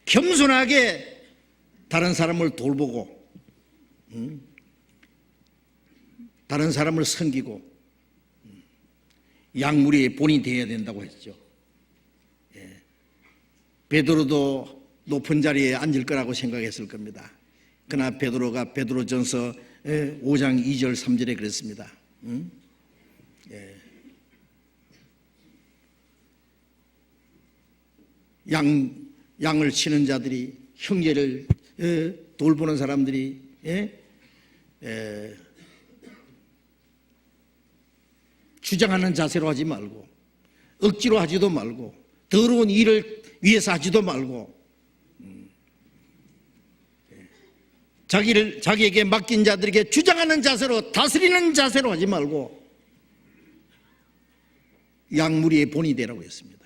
겸손하게 다른 사람을 돌보고 다른 사람을 섬기고 양무리의 본이 되어야 된다고 했죠. 베드로도 높은 자리에 앉을 거라고 생각했을 겁니다. 그러나 베드로가 베드로전서 5장 2절 3절에 그랬습니다. 양을 치는 자들이, 형제를 돌보는 사람들이 주장하는 자세로 하지 말고, 억지로 하지도 말고, 더러운 일을 위해서 하지도 말고, 자기에게 맡긴 자들에게 주장하는 자세로, 다스리는 자세로 하지 말고 양무리의 본이 되라고 했습니다.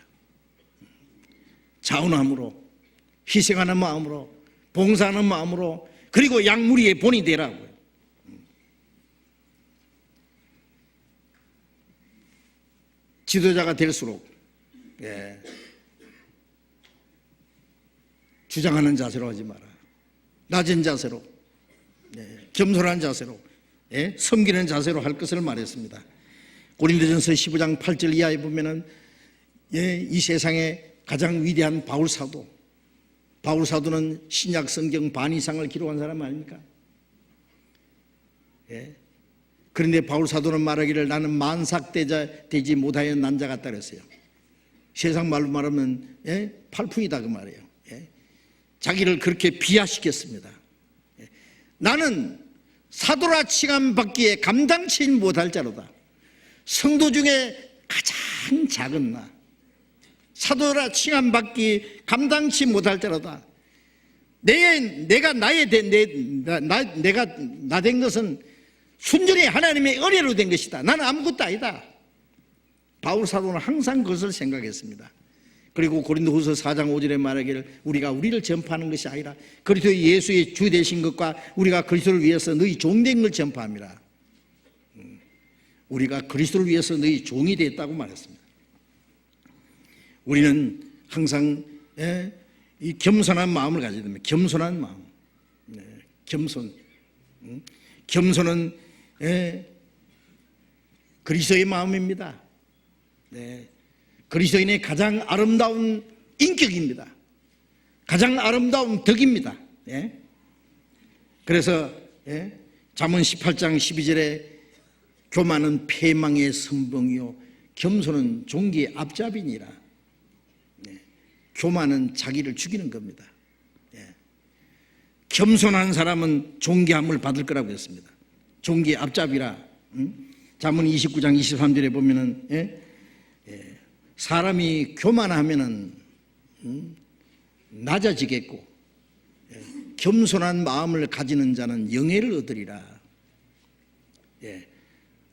자원함으로, 희생하는 마음으로, 봉사하는 마음으로, 그리고 양무리의 본이 되라고요. 지도자가 될수록 주장하는 자세로 하지 마라. 낮은 자세로, 겸손한 자세로, 섬기는 자세로 할 것을 말했습니다. 고린도전서 15장 8절 이하에 보면은 이 세상에 가장 위대한 바울 사도는 신약 성경 반 이상을 기록한 사람 아닙니까? 그런데 바울 사도는 말하기를 나는 만삭되자 되지 못하여 난자 같다 그랬어요. 세상 말로 말하면 팔풍이다 그 말이에요. 자기를 그렇게 비하시켰습니다. 나는 사도라 칭함받기에 감당치 못할 자로다. 성도 중에 가장 작은 나, 사도라 칭함받기 감당치 못할 자로다. 내가 나 된 것은 순전히 하나님의 은혜로 된 것이다. 나는 아무것도 아니다. 바울 사도는 항상 그것을 생각했습니다. 그리고 고린도후서 4장 5절에 말하기를 우리가 우리를 전파하는 것이 아니라 그리스도 예수의 주 되신 것과 우리가 그리스도를 위해서 너희 종된 걸 전파합니다. 우리가 그리스도를 위해서 너희 종이 됐다고 말했습니다. 우리는 항상 이 겸손한 마음을 가져야 됩니다. 겸손한 마음. 겸손은 그리스도의 마음입니다. 그리스도인의 가장 아름다운 인격입니다. 가장 아름다운 덕입니다. 그래서 잠언 18장 12절에 교만은 패망의 선봉이요 겸손은 종기의 앞잡이니라. 교만은 자기를 죽이는 겁니다. 겸손한 사람은 존귀함을 받을 거라고 했습니다. 존귀의 앞잡이라. 잠언 29장 23절에 보면은 사람이 교만하면은 낮아지겠고 겸손한 마음을 가지는 자는 영예를 얻으리라.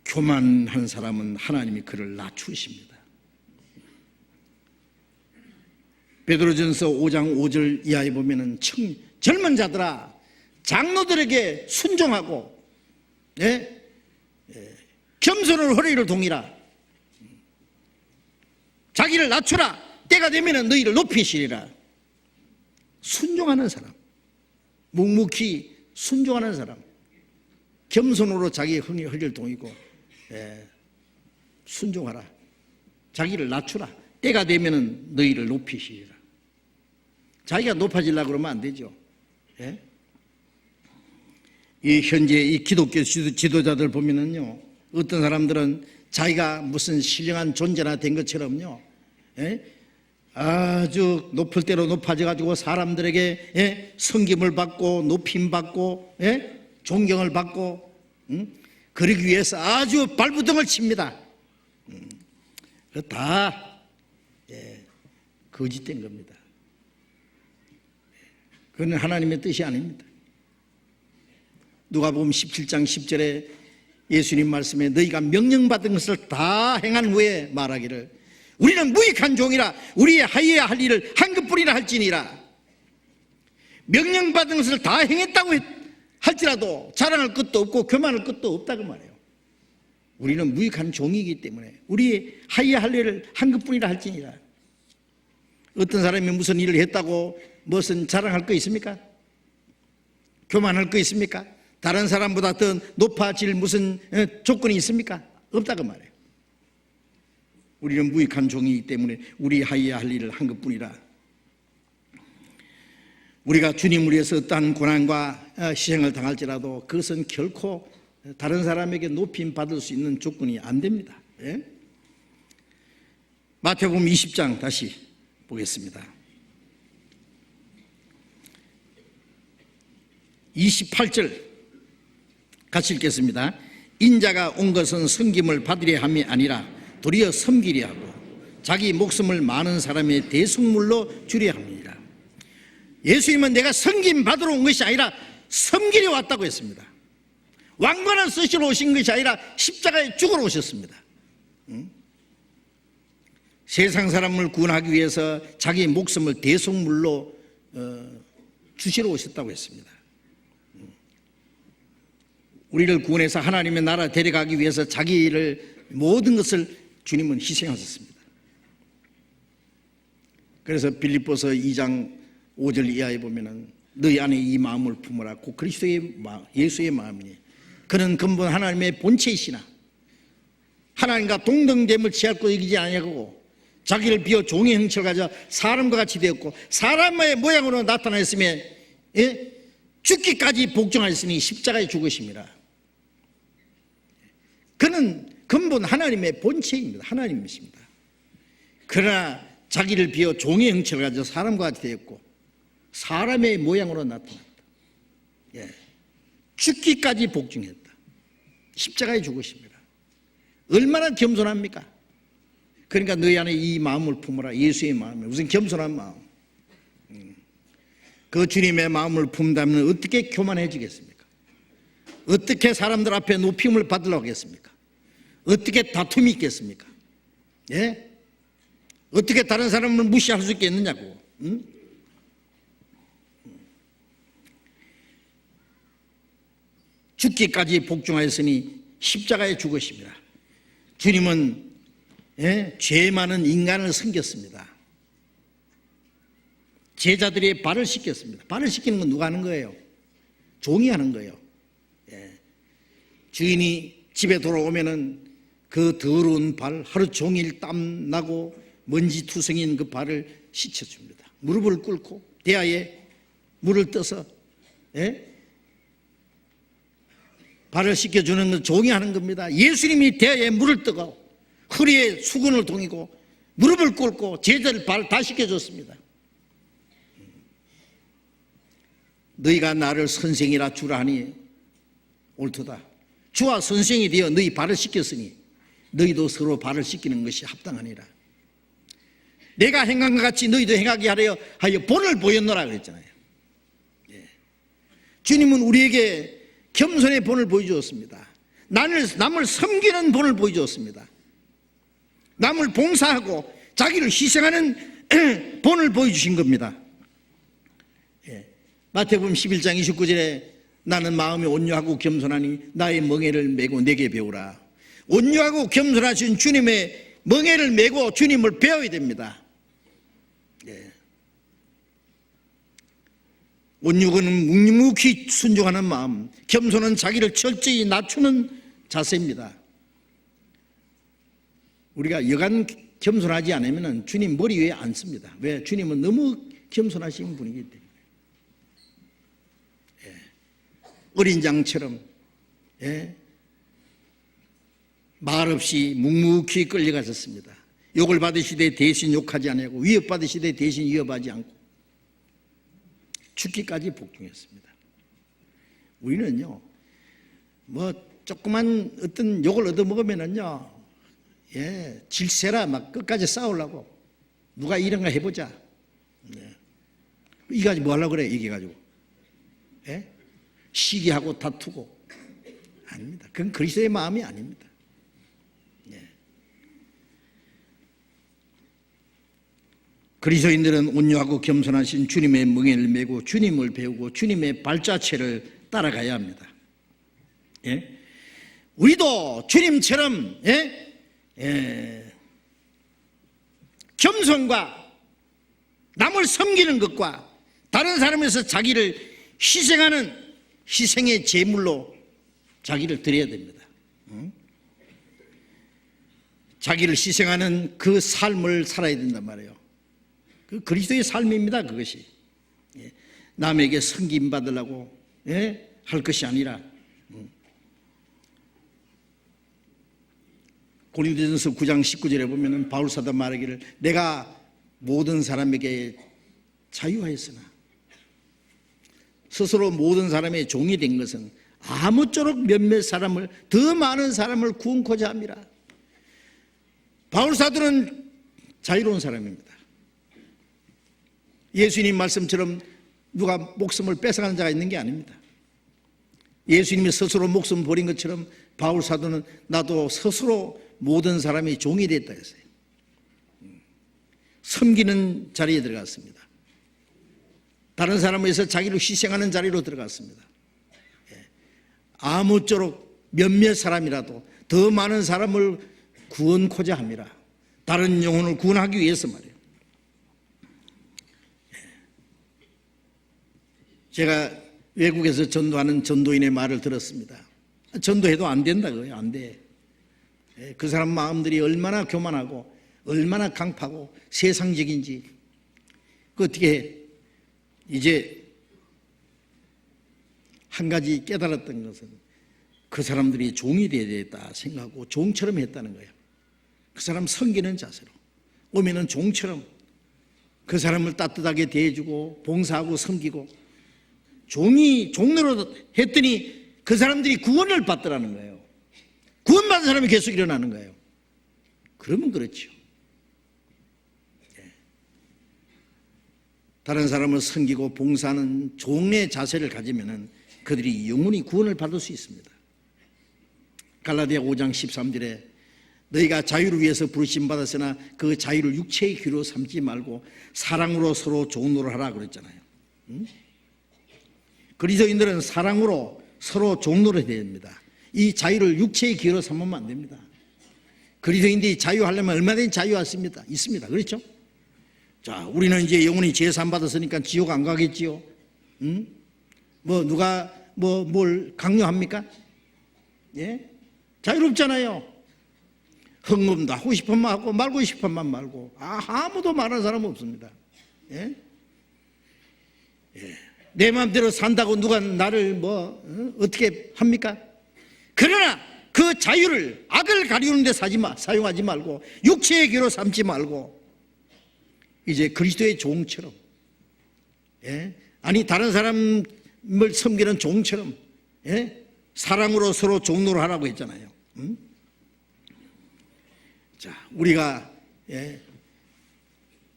교만한 사람은 하나님이 그를 낮추십니다. 베드로전서 5장 5절 이하에 보면은 젊은 자들아 장로들에게 순종하고 겸손으로 허리를 동이라. 자기를 낮추라. 때가 되면 너희를 높이시리라. 순종하는 사람, 묵묵히 순종하는 사람, 겸손으로 자기의 허리를 동이고 순종하라. 자기를 낮추라. 때가 되면 너희를 높이시리라. 자기가 높아지려고 그러면 안 되죠. 이 현재 이 기독교 지도자들 보면은요, 어떤 사람들은 자기가 무슨 신령한 존재나 된 것처럼요, 아주 높을 대로 높아져가지고 사람들에게 섬김을 받고 높임 받고 존경을 받고 그러기 위해서 아주 발부둥을 칩니다. 그거 다 거짓된 겁니다. 그건 하나님의 뜻이 아닙니다. 누가복음 17장 10절에 예수님 말씀에 너희가 명령받은 것을 다 행한 후에 말하기를 우리는 무익한 종이라 우리의 하여야 할 일을 한 것뿐이라 할지니라. 명령받은 것을 다 행했다고 할지라도 자랑할 것도 없고 교만할 것도 없다고 말해요. 우리는 무익한 종이기 때문에 우리의 하여야 할 일을 한 것뿐이라 할지니라. 어떤 사람이 무슨 일을 했다고 무슨 자랑할 거 있습니까? 교만할 거 있습니까? 다른 사람보다 더 높아질 무슨 조건이 있습니까? 없다고 말해요. 우리는 무익한 종이기 때문에 우리 하여야 할 일을 한 것뿐이라. 우리가 주님을 위해서 어떠한 고난과 희생을 당할지라도 그것은 결코 다른 사람에게 높임 받을 수 있는 조건이 안 됩니다. 예? 마태복음 20장 다시 보겠습니다. 28절 같이 읽겠습니다. 인자가 온 것은 섬김을 받으려 함이 아니라 도리어 섬기려 하고 자기 목숨을 많은 사람의 대속물로 주려 함이니라. 예수님은 내가 섬김 받으러 온 것이 아니라 섬기려 왔다고 했습니다. 왕관을 쓰시러 오신 것이 아니라 십자가에 죽으러 오셨습니다. 세상 사람을 구원하기 위해서 자기 목숨을 대속물로 주시러 오셨다고 했습니다. 우리를 구원해서 하나님의 나라 데려가기 위해서 자기를 모든 것을 주님은 희생하셨습니다. 그래서 빌립보서 2장 5절 이하에 보면은 너희 안에 이 마음을 품으라 곧 그리스도의 예수의 마음이니 그는 근본 하나님의 본체이시나 하나님과 동등됨을 취하고 여기지 아니하고 자기를 비워 종의 형체를 가져 사람과 같이 되었고 사람의 모양으로 나타났으며 죽기까지 복종하였으니 십자가에 죽으심이라. 그는 근본 하나님의 본체입니다. 하나님이십니다. 그러나 자기를 비워 종의 형체를 가져 사람과 같이 되었고 사람의 모양으로 나타났다. 죽기까지 복종했다. 십자가에 죽으십니다. 얼마나 겸손합니까? 그러니까 너희 안에 이 마음을 품으라. 예수의 마음이 무슨 겸손한 마음. 그 주님의 마음을 품다면 어떻게 교만해지겠습니까? 어떻게 사람들 앞에 높임을 받으려고 하겠습니까? 어떻게 다툼이 있겠습니까? 예? 어떻게 다른 사람을 무시할 수 있겠느냐고. 죽기까지 복종하였으니 십자가에 죽으십니다. 주님은 죄 많은 인간을 섬겼습니다. 제자들의 발을 씻겼습니다. 발을 씻기는 건 누가 하는 거예요? 종이 하는 거예요. 주인이 집에 돌아오면은 그 더러운 발, 하루 종일 땀 나고 먼지 투성인 그 발을 씻겨줍니다. 무릎을 꿇고 대야에 물을 떠서 발을 씻겨주는 건 종이 하는 겁니다. 예수님이 대야에 물을 떠고 허리에 수건을 동이고 무릎을 꿇고 제자들 발 다 씻겨줬습니다. 너희가 나를 선생이라 주라 하니 옳도다. 주와 선생이 되어 너희 발을 씻겼으니 너희도 서로 발을 씻기는 것이 합당하니라. 내가 행한 것 같이 너희도 행하게 하려 본을 보였노라 그랬잖아요. 주님은 우리에게 겸손의 본을 보여주었습니다. 남을 섬기는 본을 보여주었습니다. 남을 봉사하고 자기를 희생하는 본을 보여주신 겁니다. 마태복음 11장 29절에 나는 마음이 온유하고 겸손하니 나의 멍에를 메고 내게 배우라. 온유하고 겸손하신 주님의 멍에를 메고 주님을 배워야 됩니다. 온유는 묵묵히 순종하는 마음, 겸손은 자기를 철저히 낮추는 자세입니다. 우리가 여간 겸손하지 않으면 주님 머리 위에 앉습니다. 왜? 주님은 너무 겸손하신 분이기 때문에. 어린 양처럼 말없이 묵묵히 끌려가셨습니다. 욕을 받으시되 대신 욕하지 아니하고 위협받으시되 대신 위협하지 않고 죽기까지 복종했습니다. 우리는요, 조그만 어떤 욕을 얻어먹으면은요, 질세라 막 끝까지 싸우려고 누가 이런가 해보자. 이가지 뭐 하려고 그래, 이겨가지고. 시기하고 다투고. 아닙니다. 그건 그리스도의 마음이 아닙니다. 그리스도인들은 온유하고 겸손하신 주님의 멍에를 메고 주님을 배우고 주님의 발자취를 따라가야 합니다. 우리도 주님처럼 겸손과 남을 섬기는 것과 다른 사람에서 자기를 희생하는 희생의 제물로 자기를 드려야 됩니다. 자기를 희생하는 그 삶을 살아야 된단 말이에요. 그 그리스도의 삶입니다. 그것이 남에게 섬김 받으려고 할 것이 아니라, 고린도전서 9장 19절에 보면은 바울 사도 말하기를 내가 모든 사람에게 자유하였으나, 스스로 모든 사람의 종이 된 것은 아무쪼록 몇몇 사람을, 더 많은 사람을 구원코자 함이라. 바울 사도는 자유로운 사람입니다. 예수님 말씀처럼 누가 목숨을 뺏어가는 자가 있는 게 아닙니다. 예수님이 스스로 목숨 버린 것처럼 바울 사도는 나도 스스로 모든 사람이 종이 됐다 했어요. 섬기는 자리에 들어갔습니다. 다른 사람을 위해서 자기를 희생하는 자리로 들어갔습니다. 아무쪼록 몇몇 사람이라도 더 많은 사람을 구원코자 함이라. 다른 영혼을 구원하기 위해서 말이에요. 제가 외국에서 전도하는 전도인의 말을 들었습니다. 전도해도 안 된다 그거예요. 안 돼. 그 사람 마음들이 얼마나 교만하고 얼마나 강파고 세상적인지. 그 어떻게 이제 한 가지 깨달았던 것은 그 사람들이 종이 되어야 되겠다 생각하고 종처럼 했다는 거예요. 그 사람 섬기는 자세로 오면은 종처럼 그 사람을 따뜻하게 대해주고 봉사하고 섬기고 종로로 했더니 그 사람들이 구원을 받더라는 거예요. 구원받은 사람이 계속 일어나는 거예요. 그러면 그렇죠. 다른 사람을 섬기고 봉사하는 종의 자세를 가지면은 그들이 영원히 구원을 받을 수 있습니다. 갈라디아 5장 13절에 너희가 자유를 위해서 부르심 받았으나 그 자유를 육체의 귀로 삼지 말고 사랑으로 서로 종로를 하라 그랬잖아요. 그리스도인들은 사랑으로 서로 종로를 해야 됩니다. 이 자유를 육체의 기회로 삼으면 안 됩니다. 그리스도인들이 자유하려면 얼마든지 자유할 수 있습니다. 그렇죠? 자, 우리는 이제 영원히 제산 받았으니까 지옥 안 가겠지요. 누가 뭘 강요합니까? 예? 자유롭잖아요. 흥금도 하고 싶은 만 하고 말고 싶은 만 말고 아무도 말하는 사람은 없습니다. 예? 예. 내 마음대로 산다고 누가 나를 어떻게 합니까? 그러나 그 자유를 악을 가리우는 데 사용하지 말고 육체의 귀로 삼지 말고 이제 그리스도의 종처럼, 아니 다른 사람을 섬기는 종처럼 사랑으로 서로 종로를 하라고 했잖아요. 자, 우리가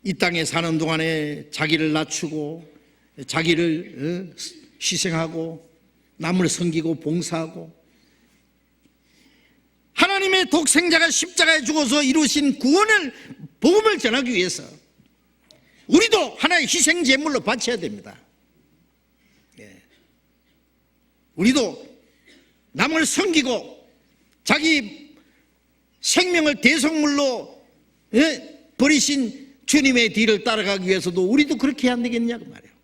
이 땅에 사는 동안에 자기를 낮추고 자기를 희생하고 남을 섬기고 봉사하고 하나님의 독생자가 십자가에 죽어서 이루신 구원을 복음을 전하기 위해서 우리도 하나의 희생 제물로 바쳐야 됩니다. 우리도 남을 섬기고 자기 생명을 대속물로 버리신 주님의 뒤를 따라가기 위해서도 우리도 그렇게 해야 안 되겠냐고 말이에요.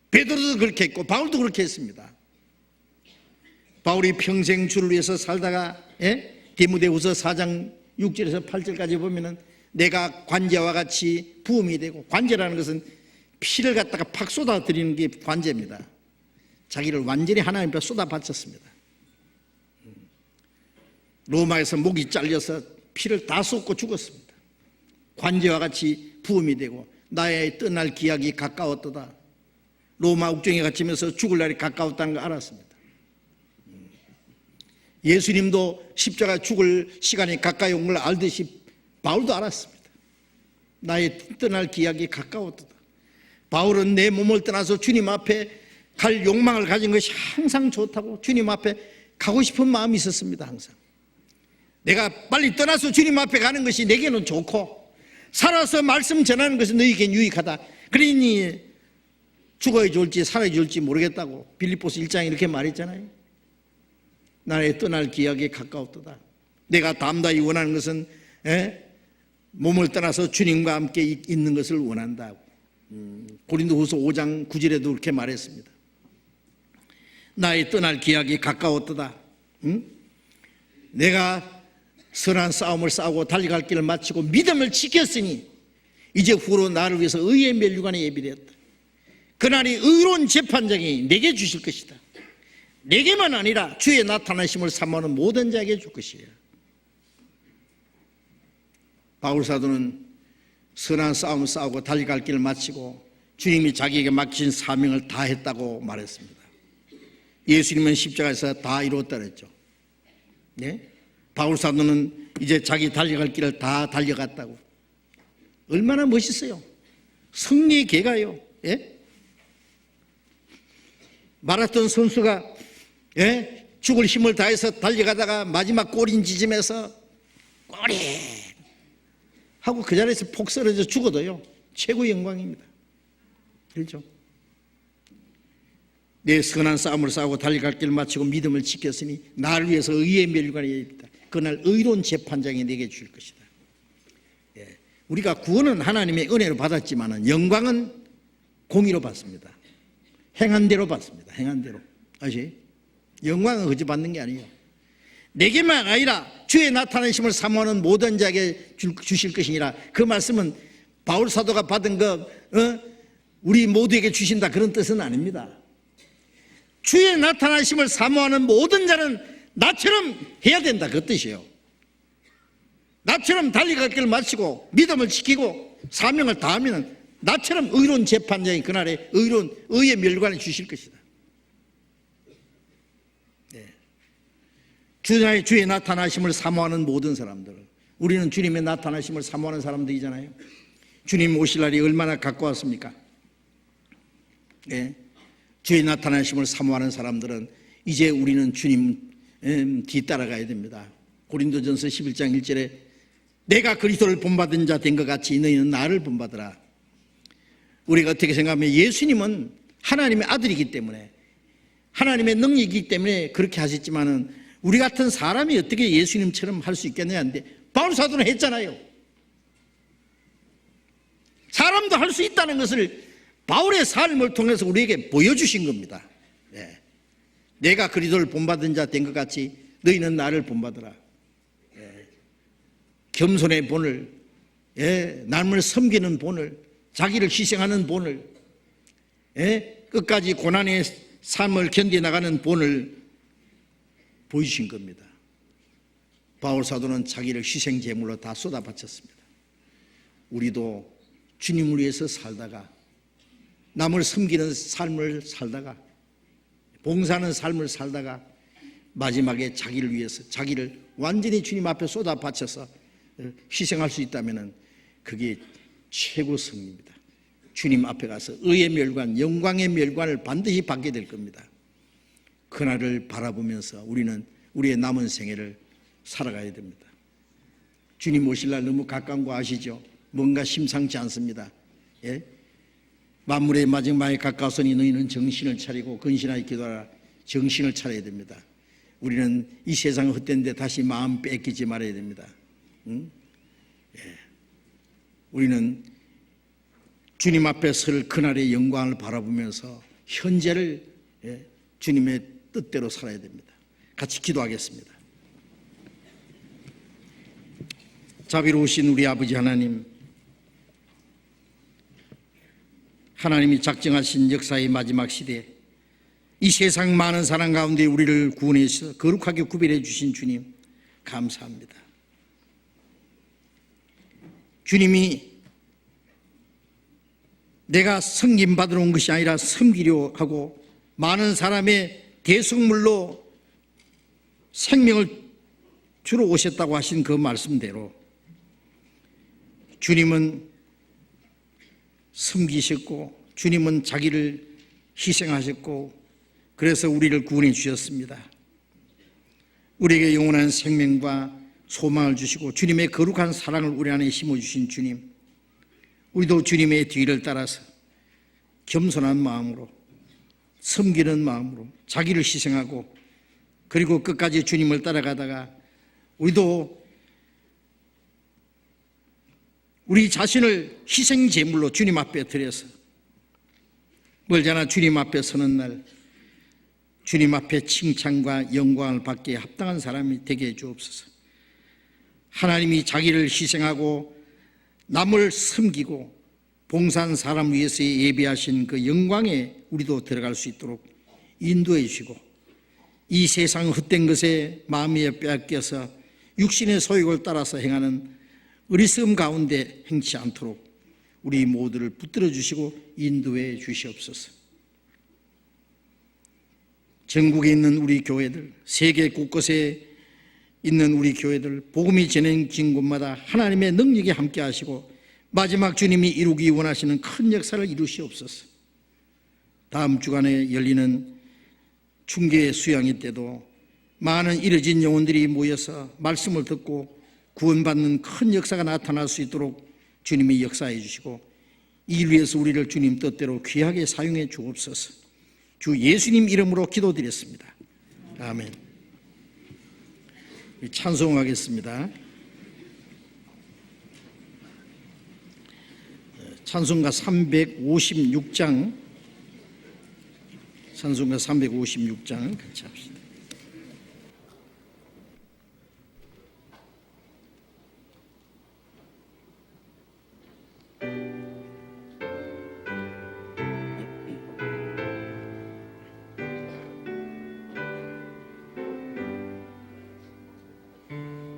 베드로도 그렇게 했고 바울도 그렇게 했습니다. 바울이 평생 주를 위해서 살다가 디모데후서 4장 6절에서 8절까지 보면은 내가 관제와 같이 부음이 되고, 관제라는 것은 피를 갖다가 팍 쏟아들이는 게 관제입니다. 자기를 완전히 하나님 앞에 쏟아 바쳤습니다. 로마에서 목이 잘려서 피를 다 쏟고 죽었습니다. 관제와 같이 부음이 되고 나의 떠날 기약이 가까웠도다. 로마 옥정에 갇히면서 죽을 날이 가까웠다는 걸 알았습니다. 예수님도 십자가 죽을 시간이 가까이 온 걸 알듯이 바울도 알았습니다. 나의 떠날 기약이 가까웠도다. 바울은 내 몸을 떠나서 주님 앞에 갈 욕망을 가진 것이 항상 좋다고 주님 앞에 가고 싶은 마음이 있었습니다. 항상 내가 빨리 떠나서 주님 앞에 가는 것이 내게는 좋고 살아서 말씀 전하는 것은 너희에겐 유익하다. 그러니 죽어야 좋을지 살아야 좋을지 모르겠다고 빌립보서 1장에 이렇게 말했잖아요. 나의 떠날 기약에 가까웠도다. 내가 담다히 원하는 것은 몸을 떠나서 주님과 함께 있는 것을 원한다고. 고린도후서 5장 9절에도 그렇게 말했습니다. 나의 떠날 기약이 가까웠도다. 응? 내가 선한 싸움을 싸우고 달려갈 길을 마치고 믿음을 지켰으니 이제 후로 나를 위해서 의의 면류관에 예비되었다. 그날이 의로운 재판장이 내게 주실 것이다. 내게만 아니라 주의 나타나심을 사모하는 모든 자에게 줄 것이에요. 바울 사도는 선한 싸움을 싸우고 달려갈 길을 마치고 주님이 자기에게 맡기신 사명을 다 했다고 말했습니다. 예수님은 십자가에서 다 이루었다 그랬죠. 네? 바울 사도는 이제 자기 달려갈 길을 다 달려갔다고. 얼마나 멋있어요. 승리의 개가요. 예? 마라톤 선수가 죽을 힘을 다해서 달려가다가 마지막 꼬린 지점에서 꼬리 하고 그 자리에서 폭 쓰러져 죽어도요 최고의 영광입니다. 그렇죠? 내 선한 싸움을 싸우고 달려갈 길을 마치고 믿음을 지켰으니 나를 위해서 의의 면류관이 있다. 그날 의로운 재판장이 내게 줄 것이다. 우리가 구원은 하나님의 은혜로 받았지만 영광은 공의로 받습니다. 행한 대로 받습니다. 행한 대로. 아시? 영광은 그저 받는 게 아니에요. 내게만 아니라 주의 나타나심을 사모하는 모든 자에게 주실 것이니라. 그 말씀은 바울 사도가 받은 거 우리 모두에게 주신다 그런 뜻은 아닙니다. 주의 나타나심을 사모하는 모든 자는 나처럼 해야 된다 그 뜻이에요. 나처럼 달려갈 길을 마치고 믿음을 지키고 사명을 다하면 나처럼 의로운 재판장이 그날에 의로운 의의 멸관을 주실 것이다. 주의 나타나심을 사모하는 모든 사람들, 우리는 주님의 나타나심을 사모하는 사람들이잖아요. 주님 오실 날이 얼마나 가까웠습니까? 주의 나타나심을 사모하는 사람들은 이제 우리는 주님 뒤따라가야 됩니다. 고린도전서 11장 1절에 내가 그리스도를 본받은 자 된 것 같이 너희는 나를 본받으라. 우리가 어떻게 생각하면 예수님은 하나님의 아들이기 때문에 하나님의 능력이기 때문에 그렇게 하셨지만은 우리 같은 사람이 어떻게 예수님처럼 할 수 있겠냐 하는데 바울 사도는 했잖아요. 사람도 할 수 있다는 것을 바울의 삶을 통해서 우리에게 보여주신 겁니다. 내가 그리스도를 본받은 자 된 것 같이 너희는 나를 본받으라. 겸손의 본을, 남을 섬기는 본을, 자기를 희생하는 본을, 끝까지 고난의 삶을 견뎌나가는 본을 보여주신 겁니다. 바울 사도는 자기를 희생 제물로 다 쏟아 바쳤습니다. 우리도 주님을 위해서 살다가 남을 섬기는 삶을 살다가 봉사하는 삶을 살다가 마지막에 자기를 위해서 자기를 완전히 주님 앞에 쏟아 바쳐서 희생할 수 있다면 그게 최고 승리입니다. 주님 앞에 가서 의의 멸관, 영광의 멸관을 반드시 받게 될 겁니다. 그날을 바라보면서 우리는 우리의 남은 생애를 살아가야 됩니다. 주님 오실 날 너무 가까운 거 아시죠? 뭔가 심상치 않습니다. 만물의 마지막에 가까웠으니 너희는 정신을 차리고 근신하여 기도하라. 정신을 차려야 됩니다. 우리는 이 세상 헛된데 다시 마음 뺏기지 말아야 됩니다. 우리는 주님 앞에 설 그날의 영광을 바라보면서 현재를 주님의 뜻대로 살아야 됩니다. 같이 기도하겠습니다. 자비로우신 우리 아버지 하나님, 하나님이 작정하신 역사의 마지막 시대, 이 세상 많은 사람 가운데 우리를 구원해서 거룩하게 구별해 주신 주님 감사합니다. 주님이 내가 섬김받으러 온 것이 아니라 섬기려 하고 많은 사람의 대속물로 생명을 주러 오셨다고 하신 그 말씀대로 주님은 섬기셨고 주님은 자기를 희생하셨고 그래서 우리를 구원해 주셨습니다. 우리에게 영원한 생명과 소망을 주시고 주님의 거룩한 사랑을 우리 안에 심어주신 주님, 우리도 주님의 뒤를 따라서 겸손한 마음으로 섬기는 마음으로 자기를 희생하고 그리고 끝까지 주님을 따라가다가 우리도 우리 자신을 희생 제물로 주님 앞에 드려서 멀잖아 주님 앞에 서는 날 주님 앞에 칭찬과 영광을 받기에 합당한 사람이 되게 해 주옵소서. 하나님이 자기를 희생하고 남을 섬기고 봉사한 사람 위해서 예비하신 그 영광에 우리도 들어갈 수 있도록 인도해 주시고, 이 세상 헛된 것에 마음에 빼앗겨서 육신의 소욕을 따라서 행하는 어리석음 가운데 행치 않도록 우리 모두를 붙들어 주시고 인도해 주시옵소서. 전국에 있는 우리 교회들, 세계 곳곳에 있는 우리 교회들, 복음이 전해진 곳마다 하나님의 능력이 함께 하시고 마지막 주님이 이루기 원하시는 큰 역사를 이루시옵소서. 다음 주간에 열리는 중계 수양회 때도 많은 잃어진 영혼들이 모여서 말씀을 듣고 구원받는 큰 역사가 나타날 수 있도록 주님이 역사해 주시고, 이를 위해서 우리를 주님 뜻대로 귀하게 사용해 주옵소서. 주 예수님 이름으로 기도드렸습니다. 아멘. 찬송하겠습니다. 찬송가 356장, 찬송가 356장 같이 합시다.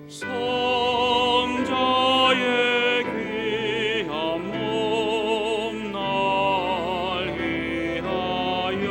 성자의 귀한 몸 날 위하여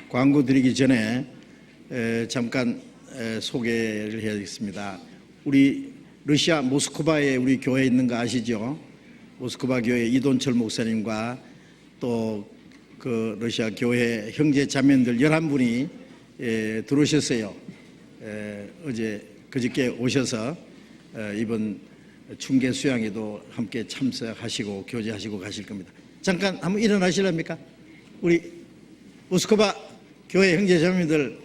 광고 드리기 전에 잠깐 소개를 해야겠습니다. 우리 러시아 모스크바에 우리 교회 있는 거 아시죠? 모스크바 교회 이돈철 목사님과 또 그 러시아 교회 형제 자매들 11분이 들어오셨어요. 그저께 오셔서 이번 춘계 수양에도 함께 참석하시고 교제하시고 가실 겁니다. 잠깐 한번 일어나실랍니까? 우리 모스크바 교회 형제 자매들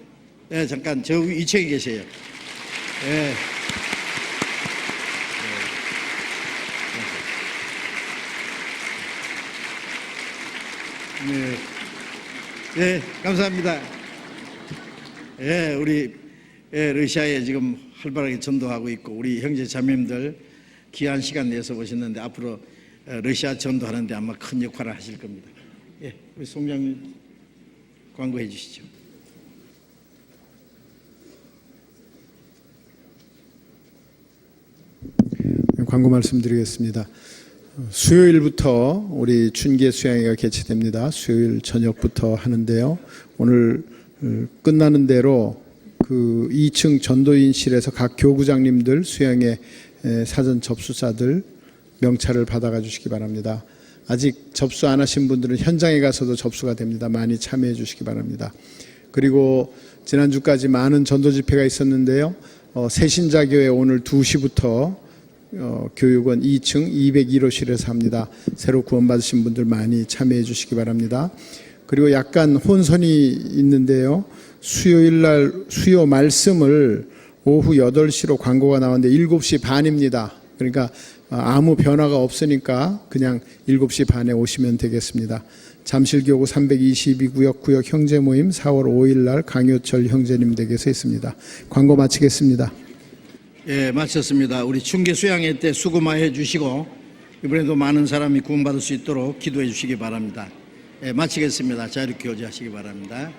잠깐 저 위층에 계세요. 네, 감사합니다. 우리 러시아에 지금 활발하게 전도하고 있고 우리 형제 자매님들 귀한 시간 내서 오셨는데 앞으로 러시아 전도하는데 아마 큰 역할을 하실 겁니다. 우리 송장님 광고해 주시죠. 광고 말씀드리겠습니다. 수요일부터 우리 춘계 수양회가 개최됩니다. 수요일 저녁부터 하는데요. 오늘 끝나는 대로 그 2층 전도인실에서 각 교구장님들 수양회 사전 접수자들 명찰을 받아가 주시기 바랍니다. 아직 접수 안 하신 분들은 현장에 가서도 접수가 됩니다. 많이 참여해 주시기 바랍니다. 그리고 지난주까지 많은 전도 집회가 있었는데요. 새신자교회 오늘 2시부터 교육원 2층 201호실에서 합니다. 새로 구원받으신 분들 많이 참여해 주시기 바랍니다. 그리고 약간 혼선이 있는데요. 수요일날 수요 말씀을 오후 8시로 광고가 나왔는데 7시 반입니다. 그러니까 아무 변화가 없으니까 그냥 7시 반에 오시면 되겠습니다. 잠실교구 322구역 구역 형제 모임 4월 5일 날 강효철 형제님 댁에서 있습니다. 광고 마치겠습니다. 마쳤습니다. 우리 춘계 수양회 때 수고 많이 해주시고 이번에도 많은 사람이 구원받을 수 있도록 기도해 주시기 바랍니다. 마치겠습니다. 자유롭게 교제하시기 바랍니다.